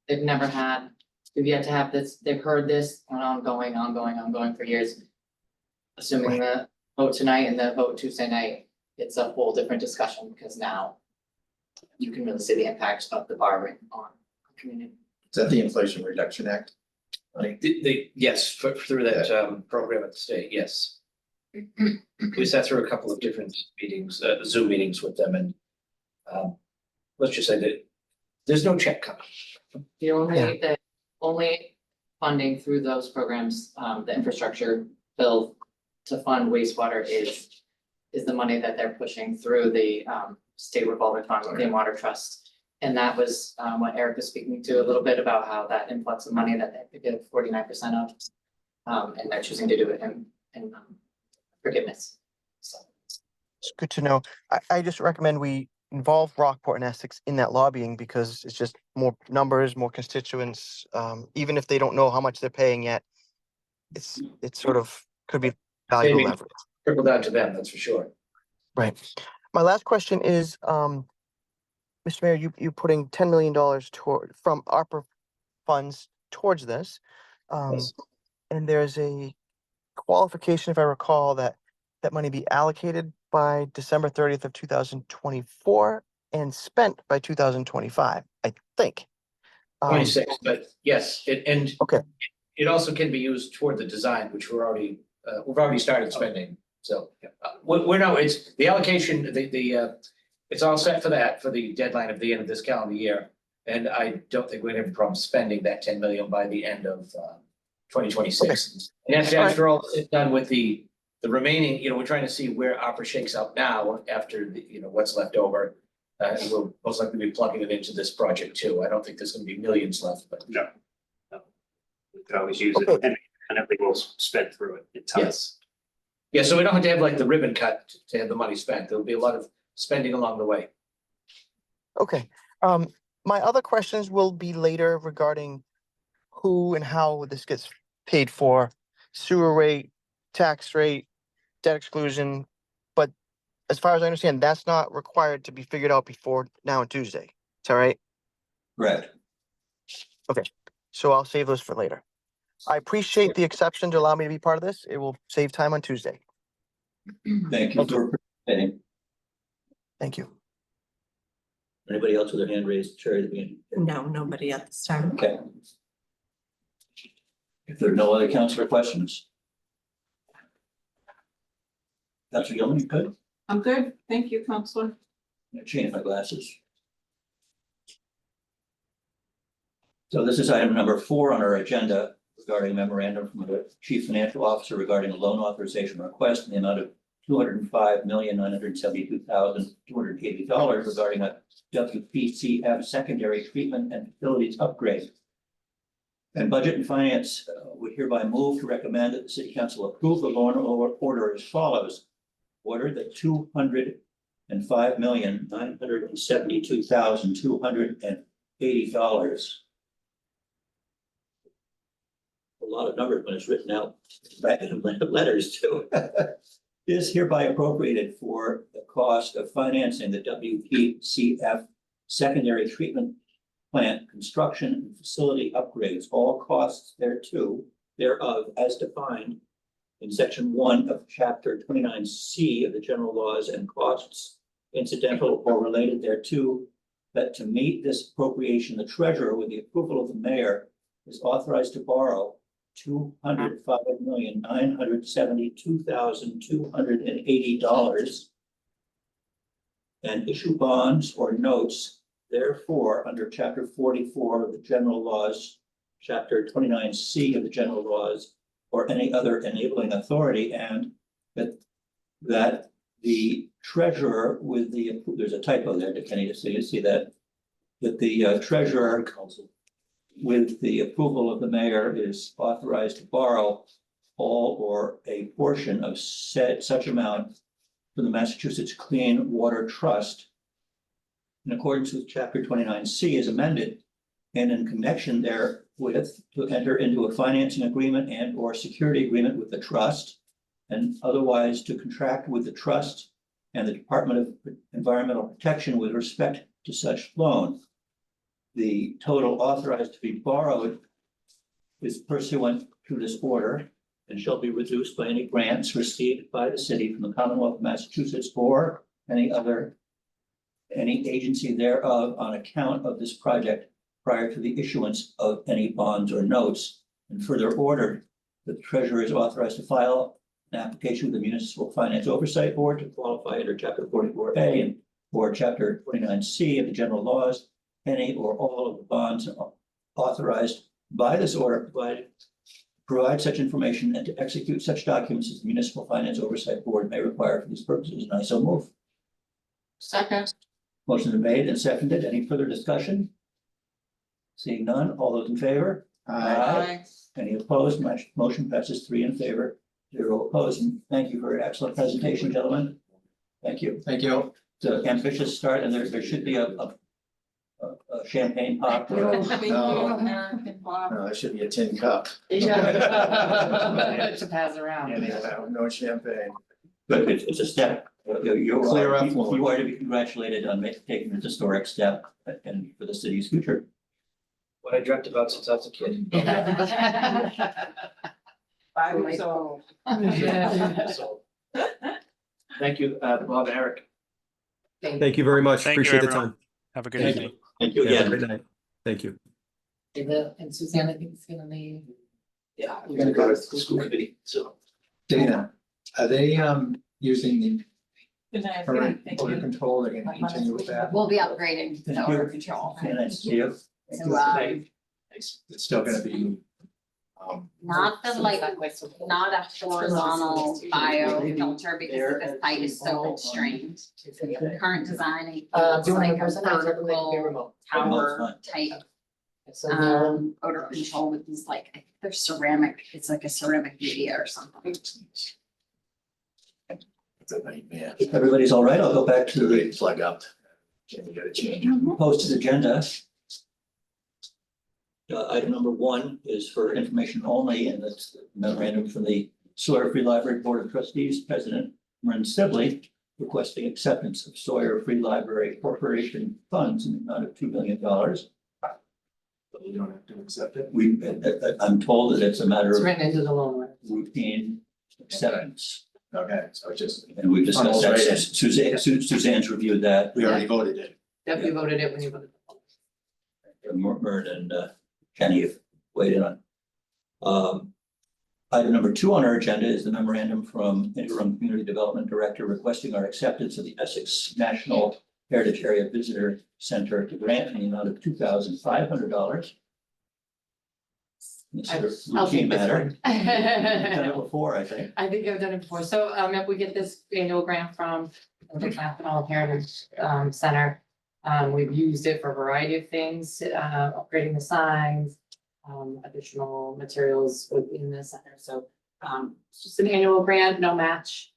Absolutely. We've yet to have this, they've heard this ongoing for years. Assuming the vote tonight and the vote Tuesday night, it's a whole different discussion because now you can really see the impact of the borrowing on the community. Is that the Inflation Reduction Act? Yes, through that program at the state, yes. We sat through a couple of different meetings, Zoom meetings with them, and let's just say that there's no check coming. The only funding through those programs, the infrastructure bill to fund wastewater is the money that they're pushing through the state revolving fund, Clean Water Trust. And that was what Eric was speaking to a little bit about how that influx of money that they give 49% of, and they're choosing to do it in forgiveness. So It's good to know. I just recommend we involve Rockport and Essex in that lobbying because it's just more numbers, more constituents. Even if they don't know how much they're paying yet, it's sort of could be valuable Saving. leverage. Trickle down to them, that's for sure. Right. My last question is, Mr. Mayor, you're putting $10 million from ARPA funds towards this. Yes. And there's a qualification, if I recall, that money be allocated by December 30th of 2024 and spent by 2025, I think. 26, but yes, and Okay. it also can be used toward the design, which we've already started spending, so. We're now, it's the allocation, it's all set for that, for the deadline of the end of this calendar year. And I don't think we're gonna have a problem spending that 10 million by the end of 2026. And after all is done with the remaining, we're trying to see where opera shakes out now after what's left over. And we'll most likely be plugging it into this project too. I don't think there's gonna be millions left, but. No. We could always use it and everything will spend through it in time. Yes. Yeah, so we don't have to have like the ribbon cut to have the money spent. There'll be a lot of spending along the way. Okay. My other questions will be later regarding who and how this gets paid for, sewer rate, tax rate, debt exclusion. But as far as I understand, that's not required to be figured out before now on Tuesday. Is that right? Correct. Okay, so I'll save those for later. I appreciate the exception to allow me to be part of this. It will save time on Tuesday. Thank you for participating. Thank you. Anybody else with their hand raised? Chair, the meeting. No, nobody at this time. Okay. If there are no other councillor questions. Councillor Gilman, you good? I'm good. Thank you, Counselor. I changed my glasses. So this is item number 4 on our agenda regarding memorandum from the Chief Financial Officer regarding a loan authorization request in the amount of $205,972,280 regarding a WPCF secondary treatment and facilities upgrade. And Budget and Finance would hereby move to recommend that the City Council approve the loan order as follows. Order that $205,972,280. A lot of numbers when it's written out, back in letters too. Is hereby appropriated for the cost of financing the WPCF secondary treatment plant construction and facility upgrades, all costs thereof as defined in section 1 of chapter 29C of the general laws and costs incidental or related thereto, that to meet this appropriation, the treasurer, with the approval of the mayor, is authorized to borrow $205,972,280 and issue bonds or notes therefore under chapter 44 of the general laws, chapter 29C of the general laws, or any other enabling authority, and that the treasurer with the, there's a typo there, Kenny, so you see that the treasurer with the approval of the mayor is authorized to borrow all or a portion of such amount from the Massachusetts Clean Water Trust in accordance with chapter 29C as amended, and in connection therewith to enter into a financing agreement and or security agreement with the trust, and otherwise to contract with the trust and the Department of Environmental Protection with respect to such loan. The total authorized to be borrowed is pursuant to this order and shall be reduced by any grants received by the city from the Commonwealth of Massachusetts or any agency thereof on account of this project prior to the issuance of any bonds or notes. And further ordered, the treasurer is authorized to file an application with the Municipal Finance Oversight Board to qualify under chapter 44A and or chapter 29C of the general laws, any or all of the bonds authorized by this order provide such information and to execute such documents as the Municipal Finance Oversight Board may require for these purposes, and I so move. Second. Motion is made and seconded. Any further discussion? Seeing none, all those in favor? Aye. Any opposed? Motion passes 3 in favor, 0 opposed. And thank you for your excellent presentation, gentlemen. Thank you. Thank you. It's an ambitious start, and there should be a champagne pop. or a- Thank you, No. Eric and Bob. No, it should be a tin cup. To pass around. No champagne. But it's a step. You Clear are, affluent. you are to be congratulated on taking this historic step and for the city's future. What I dreamt about since I was a kid. 5 years old. So, thank you, Bob and Eric. Thank you very much. Thank you, Appreciate the everyone. time. Have a good Thank evening. Thank you Yeah, have a again. great night. Thank you. And Suzanne, I think is gonna leave. Yeah, we're gonna go to the school committee, so. Dana, are they using the Good night. current Thank odor you. control? They're gonna continue with that? We'll be upgrading Thank the you. odor control. Yeah, nice to see you. So, It's still gonna be not the like, not a horizontal bio filter because the site is so constrained. The current design is Do you want like to a person that, or vertical remote? tower type So now, odor control with these like, I think they're ceramic, it's like a ceramic media or something. it's a nightmare. Everybody's all right. I'll go back to Ready the to plug up. Can you get a change? posted agenda. Item number 1 is for information only, and that's the memorandum from the Sawyer Free Library Board of Trustees, President Marin Sibley, requesting acceptance of Sawyer Free Library Corporation funds in the amount of $2 million. But you don't have to accept it. I'm told that it's a matter it's of written into the loan. Right? routine acceptance. Okay, so it's just, And we discussed that. Almost right in. Suzanne's reviewed that. we already voted it. Yep, you voted it when you voted. Mern and Kenny have weighed in on. Item number 2 on our agenda is the memorandum from interim community development director requesting our acceptance of the Essex National Heritage Area Visitor Center grant in the amount of $2,500. This is a I'll routine take this matter. one. Done it before, I think. I think I've done it before. So if we get this annual grant from the National Heritage Center, we've used it for a variety of things, upgrading the signs, additional materials within the center. So it's just an annual grant, no match.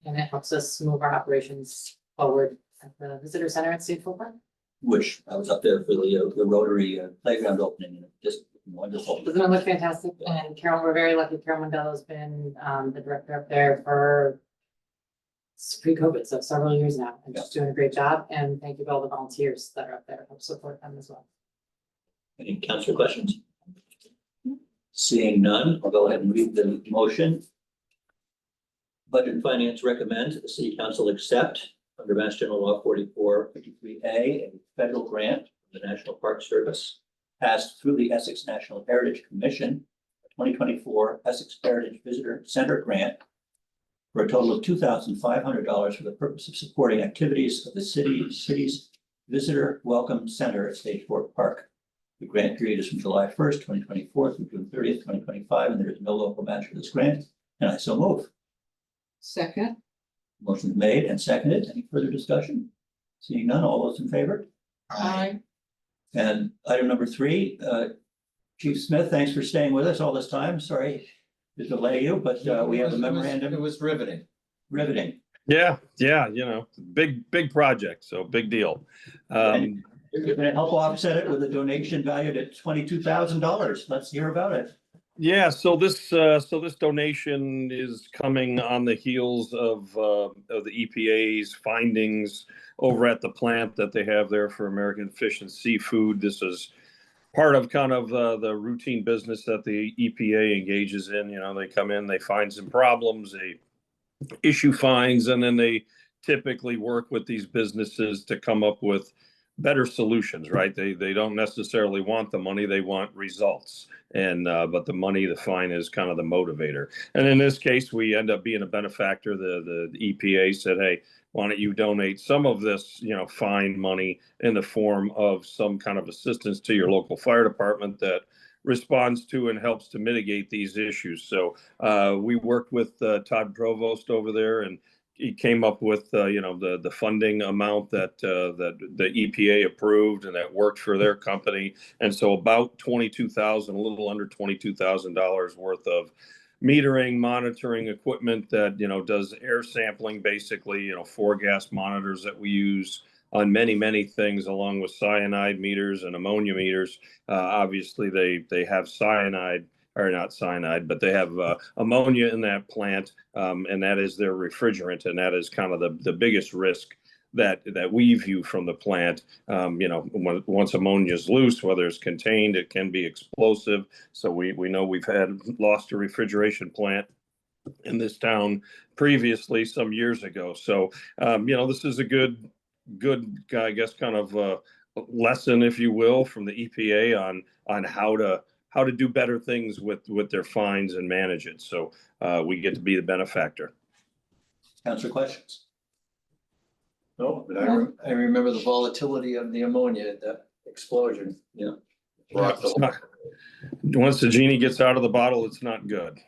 And it helps us move our operations forward at the visitor center at State Park. Which I was up there for the Rotary playground opening, and it just wonderful. Doesn't it look fantastic? And Carol, we're very lucky. Carol Mandello's been the director up there for pre-COVID, so several years now, and she's doing a great job. And thank you to all the volunteers that are up there, help support them as well. Any council questions? Seeing none, I'll go ahead and read the motion. Budget and Finance recommends the City Council accept under Mass General Law 4453A a federal grant from the National Park Service passed through the Essex National Heritage Commission, 2024 Essex Heritage Visitor Center grant for a total of $2,500 for the purpose of supporting activities of the city's Visitor Welcome Center at State Fork Park. The grant period is from July 1st, 2024 through June 30th, 2025, and there is no local match for this grant. And I so move. Second. Motion made and seconded. Any further discussion? Seeing none, all those in favor? Aye. And item number 3, Chief Smith, thanks for staying with us all this time. Sorry to delay you, but we have a It memorandum was riveting. riveting. Yeah, big project, so big deal. You're gonna help offset it with a donation valued at $22,000. Let's hear about it. Yeah, so this donation is coming on the heels of the EPA's findings over at the plant that they have there for American Fish and Seafood. This is part of kind of the routine business that the EPA engages in. You know, they come in, they find some problems, they issue fines, and then they typically work with these businesses to come up with better solutions, right? They don't necessarily want the money, they want results. And but the money, the fine is kind of the motivator. And in this case, we end up being a benefactor. The EPA said, hey, why don't you donate some of this, fine money in the form of some kind of assistance to your local fire department that responds to and helps to mitigate these issues. So we worked with Todd Provost over there, and he came up with, the funding amount that the EPA approved and that worked for their company. And so about $22,000, a little under $22,000 worth of metering, monitoring equipment that, does air sampling, basically, 4 gas monitors that we use on many things, along with cyanide meters and ammonia meters. Obviously, they have cyanide, or not cyanide, but they have ammonia in that plant, and that is their refrigerant, and that is kind of the biggest risk that we view from the plant. Once ammonia is loose, whether it's contained, it can be explosive. So we know we've lost a refrigeration plant in this town previously some years ago. So this is a good, I guess, kind of lesson, if you will, from the EPA on how to do better things with their fines and manage it. So we get to be the benefactor. Councilor, questions? No, but I remember the volatility of the ammonia, that explosion. Yeah. Rocked the whole- Once the genie gets out of the bottle, it's not good.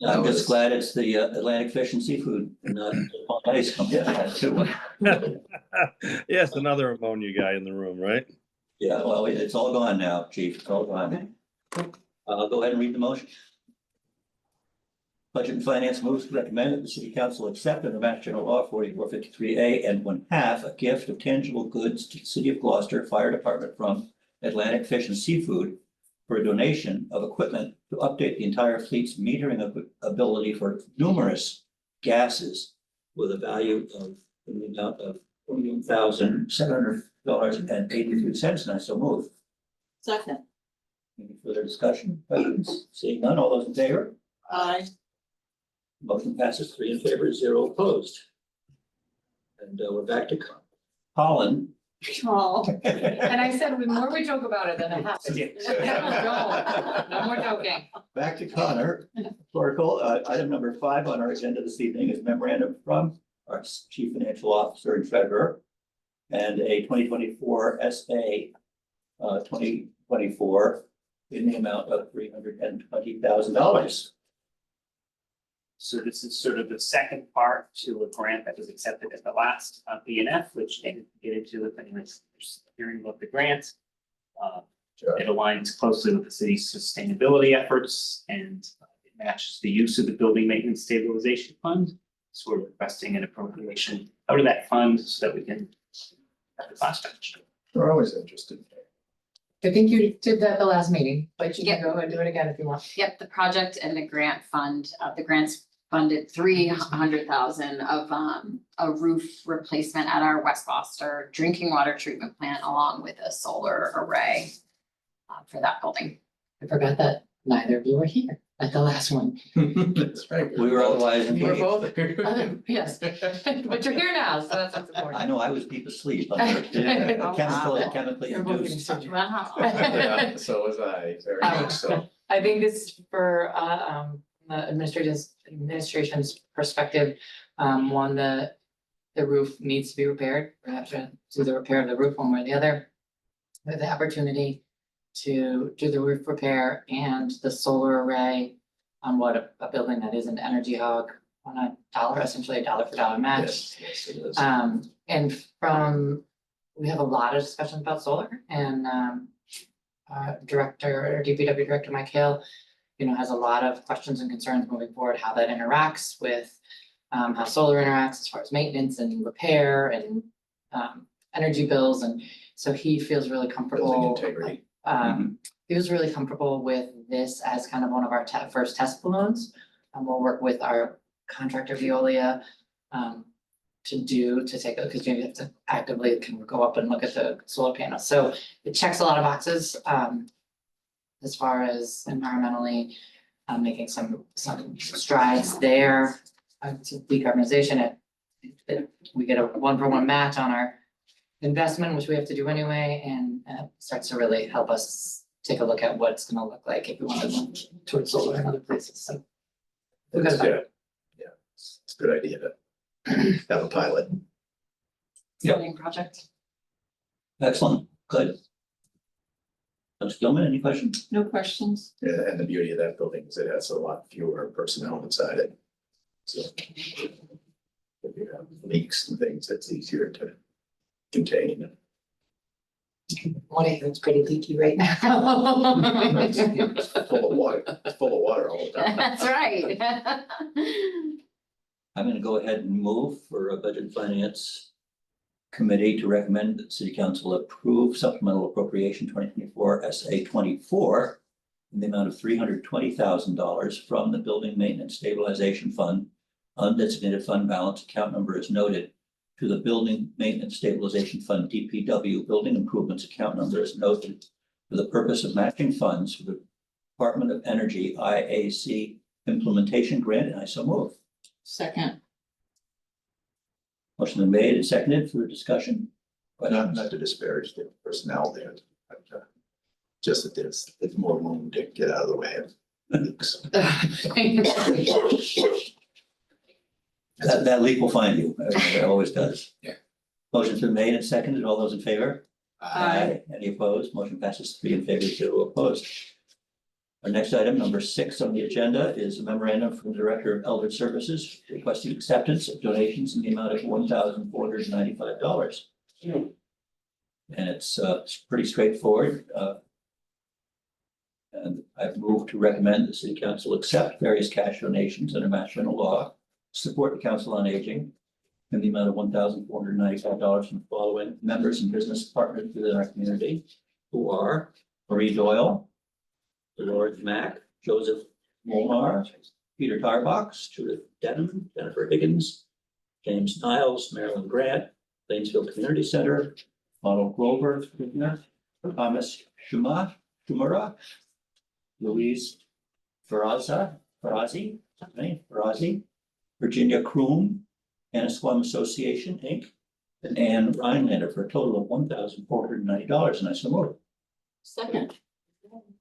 I'm just glad it's the Atlantic Fish and Seafood and not Pond Ice Company. Yes, another ammonia guy in the room, right? Yeah, well, it's all gone now, chief, it's all gone. I'll go ahead and read the motion. Budget and Finance moves to recommend that the City Council accept under Mass General Law 4453A and 1/2 a gift of tangible goods to the City of Gloucester Fire Department from Atlantic Fish and Seafood for a donation of equipment to update the entire fleet's metering ability for numerous gases with a value of in the amount of $48,700.83, and I so move. Second. Any further discussion, questions? Seeing none, all those in favor? Aye. Motion passes 3 in favor, 0 opposed. And we're back to Colin. Oh, and I said, the more we joke about it, then it happens. No more joking. Back to Connor. Oracle, item number 5 on our agenda this evening is memorandum from our Chief Financial Officer and Treasurer and a 2024 SA 2024 in the amount of $320,000. So this is sort of the second part to a grant that was accepted at the last BNF, which didn't get into it, anyways, there's hearing about the grant. It aligns closely with the city's sustainability efforts and it matches the use of the Building Maintenance Stabilization Fund. So we're requesting an appropriation out of that fund so that we can have the last touch. We're always interested. I think you did that the last meeting, but you Yep. can go and do it again if you want. Yep, the project and the grant fund, the grants funded 300,000 of a roof replacement at our West Gloucester drinking water treatment plant, along with a solar array for that building. I forgot that neither of you were here at the last one. That's right. We were otherwise You were engaged. both, yes, but you're here now, so that's what's I important. know I was deep asleep under chemically You're both induced. getting Wow. Yeah, so was I, very much so. I think this for the administration's perspective, one, the roof needs to be repaired, perhaps do the repair of the roof one way or the other. With the opportunity to do the roof repair and the solar array on what a building that is an energy hog on $1, essentially $1 for dollar match. Yes, it is. And we have a lot of discussions about solar and DPW Director Mike Hale, has a lot of questions and concerns moving forward, how that interacts with how solar interacts as far as maintenance and repair and energy bills. And so he feels really comfortable. Building integrity. He was really comfortable with this as kind of one of our first test balloons. We'll work with our contractor Veolia to take it, because you have to actively can go up and look at the solar panels. So it checks a lot of boxes as far as environmentally making some strides there. To decarbonization, we get a 1-for-1 match on our investment, which we have to do anyway, and starts to really help us take a look at what it's gonna look like if we want to move towards solar in other places, so. we're good It's about it. good. Yeah, it's a good idea to have a pilot. Zoning project. Excellent, good. Councilor Gilman, any questions? No questions. Yeah, and the beauty of that building is it has a lot fewer personnel inside it. So if you have leaks and things, it's easier to contain. One of you is pretty leaky right now. It's full of water, it's full of water all the time. That's right. I'm gonna go ahead and move for a budget and finance committee to recommend that the city council approve supplemental appropriation 2024 SA 24 in the amount of $320,000 from the Building Maintenance Stabilization Fund, undesignated fund balance, account number is noted, to the Building Maintenance Stabilization Fund, DPW, Building Improvements, account number is noted, for the purpose of matching funds for the Department of Energy IAC implementation grant, and I so move. Second. Motion been made and seconded for discussion. Not to disparage the personnel there, but just that there's more room to get out of the way of leaks. That leak will find you. It always does. Yeah. Motion's been made and seconded. All those in favor? Aye. Any opposed? Motion passes 3 in favor, 0 opposed. Our next item, number 6 on the agenda, is a memorandum from the Director of Elder Services requesting acceptance of donations in the amount of $1,495. And it's pretty straightforward. And I've moved to recommend the City Council accept various cash donations under Mass General Law, support the Council on Aging in the amount of $1,495 from the following members and business partners within our community, who are Marie Doyle, Dolores Mack, Joseph Molnar, Peter Tarbox, Judith Denham, Jennifer Higgins, James Niles, Marilyn Grant, Lanesville Community Center, Donald Grover, Thomas Shumara, Louise Farazi, Virginia Kroom, Annisquam Association, Inc., and Anne Rhinelander for a total of $1,490, and I so move. Second.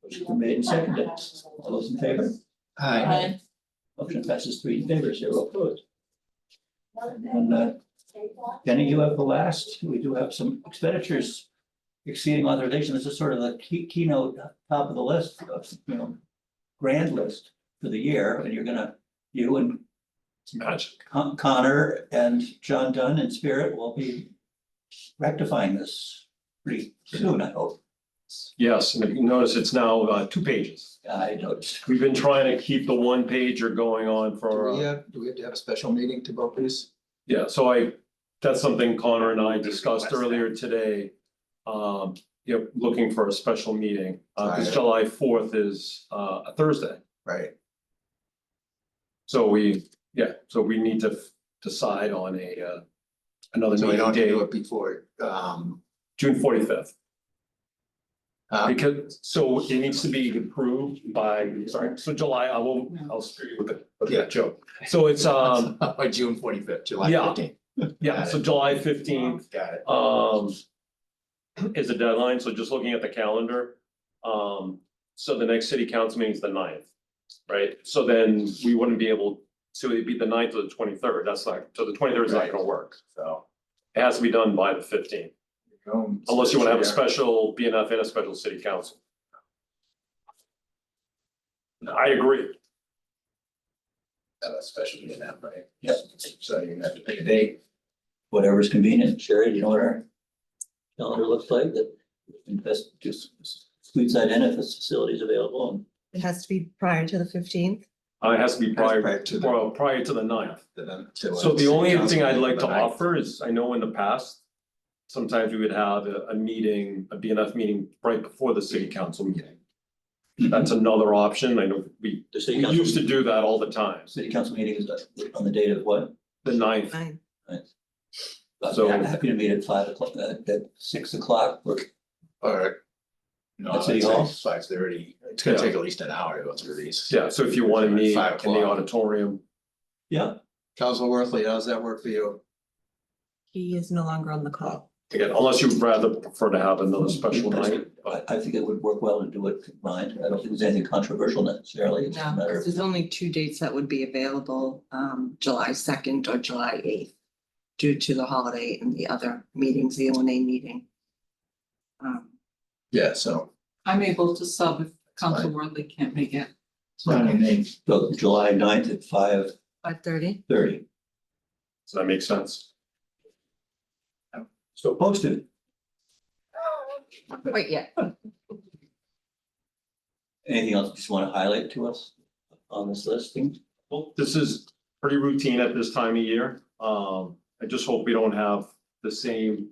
Motion been made and seconded. All those in favor? Aye. Motion passes 3 in favor, 0 opposed. And Jenny, you have the last. We do have some expenditures exceeding authorization. This is sort of the keynote top of the list of, grand list for the year. And you and Connor and John Dunn in spirit will be rectifying this pretty soon, I hope. Yes, and if you notice, it's now 2 pages. I noticed. We've been trying to keep the 1-pager going on for. Do we have to have a special meeting to vote this? Yeah, so that's something Connor and I discussed earlier today. Looking for a special meeting, because July 4th is a Thursday. Right. So we need to decide on another So we meeting don't date, do it before, June 45th. Because, so it needs to be approved by, so July, I'll screw you with that joke. So it's, by June 45th, July Yeah. 15th. yeah, so July 15th, Got it. is the deadline, so just looking at the calendar. So the next city council meeting is the 9th, right? So then we wouldn't be able, so it'd be the 9th or the 23rd, that's not, so the 23rd is not gonna work, so. It has to be done by the 15th, unless you wanna have a special BNF and a special city council. I agree. Have a special meeting now, right? Yep. So you're gonna have to pick a date. Whatever's convenient. Sherry, do you know what our calendar looks like? That best just squeeze that in if this facility is available. It has to be prior to the 15th. It has to be prior to the- prior to the 9th. So So the only thing I'd like to offer is, I know in the past, sometimes we would have a meeting, a BNF meeting right before the city council meeting. That's another option. I know we The city used council, to do that all the time. city council meeting is on the date of what? The 9th. Fine. So- I'm happy to meet at 5 o'clock, at 6 o'clock. Or. No, At I'd City say Hall? 5:30. It's gonna Yeah. take at least an hour to go through these. Yeah, so if you want to meet 5 in the o'clock. auditorium, Yeah, Council Worthley, how's that work for you? He is no longer on the call. again, unless you'd rather prefer to have another special night. I think it would work well to do it combined. I don't think there's anything controversial necessarily. It's just a No, matter because of. there's only 2 dates that would be available, July 2nd or July 8th. Due to the holiday and the other meetings, the ONA meeting. Yeah, so. I'm able to sub if Council Worthley can't make it. So July 9th at 5:30. 5:30. Does that make sense? So posted. Wait, yeah. Anything else you just want to highlight to us on this listing? Well, this is pretty routine at this time of year. I just hope we don't have the same,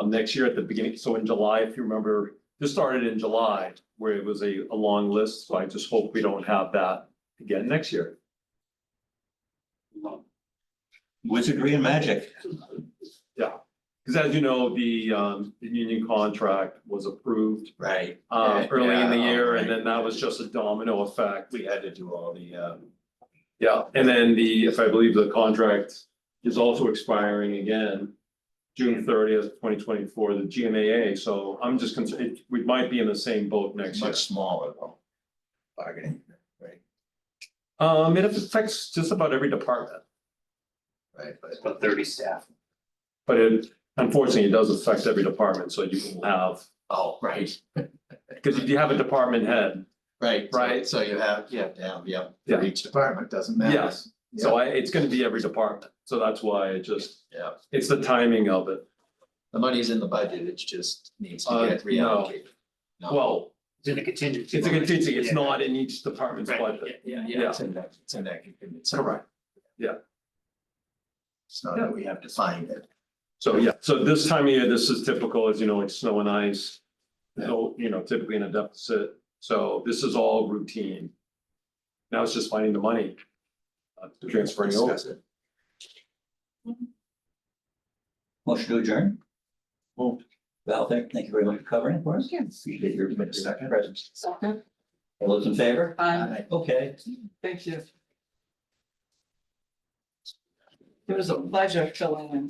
next year at the beginning. So in July, if you remember, this started in July where it was a long list. So I just hope we don't have that again next year. Wizardry and magic. Yeah, because as you know, the union contract was approved Right. early in the Yeah, year, and right. then that was just a domino effect. We had to do all the, Yeah, and then if I believe the contract is also expiring again, June 30th, 2024, the GMAA, so I'm just concerned, we might be in the same boat next year. much smaller though. Bargaining, right, It affects just about every department, right, but. About 30 staff. but unfortunately, it does affect every department, so you will have, Oh, right, because if you have a department head, right. Right. So you have to have, Yeah. for each department, doesn't matter. yes, so it's gonna be every department, so that's why it just, Yeah, it's the timing of it. the money's in the budget, it just needs Uh, to get reallocated. No. Well, It's in the contingency. it's a contingency, it's Yeah. not in each department's Right, budget. yeah, Yeah, it's in that, it's Correct. It's not that we have to find it. So, yeah, so this time of year, this is typical, as you know, it's snow and ice. So, typically in a deficit, so this is all routine. Now it's just finding the money. Transferring over. Discuss it. Motion to adjourn. Val, thank you very much for covering it for us. Yes. Appreciate your presence. Second, All those in favor? Aye. Okay. thank you. It was a pleasure filling in.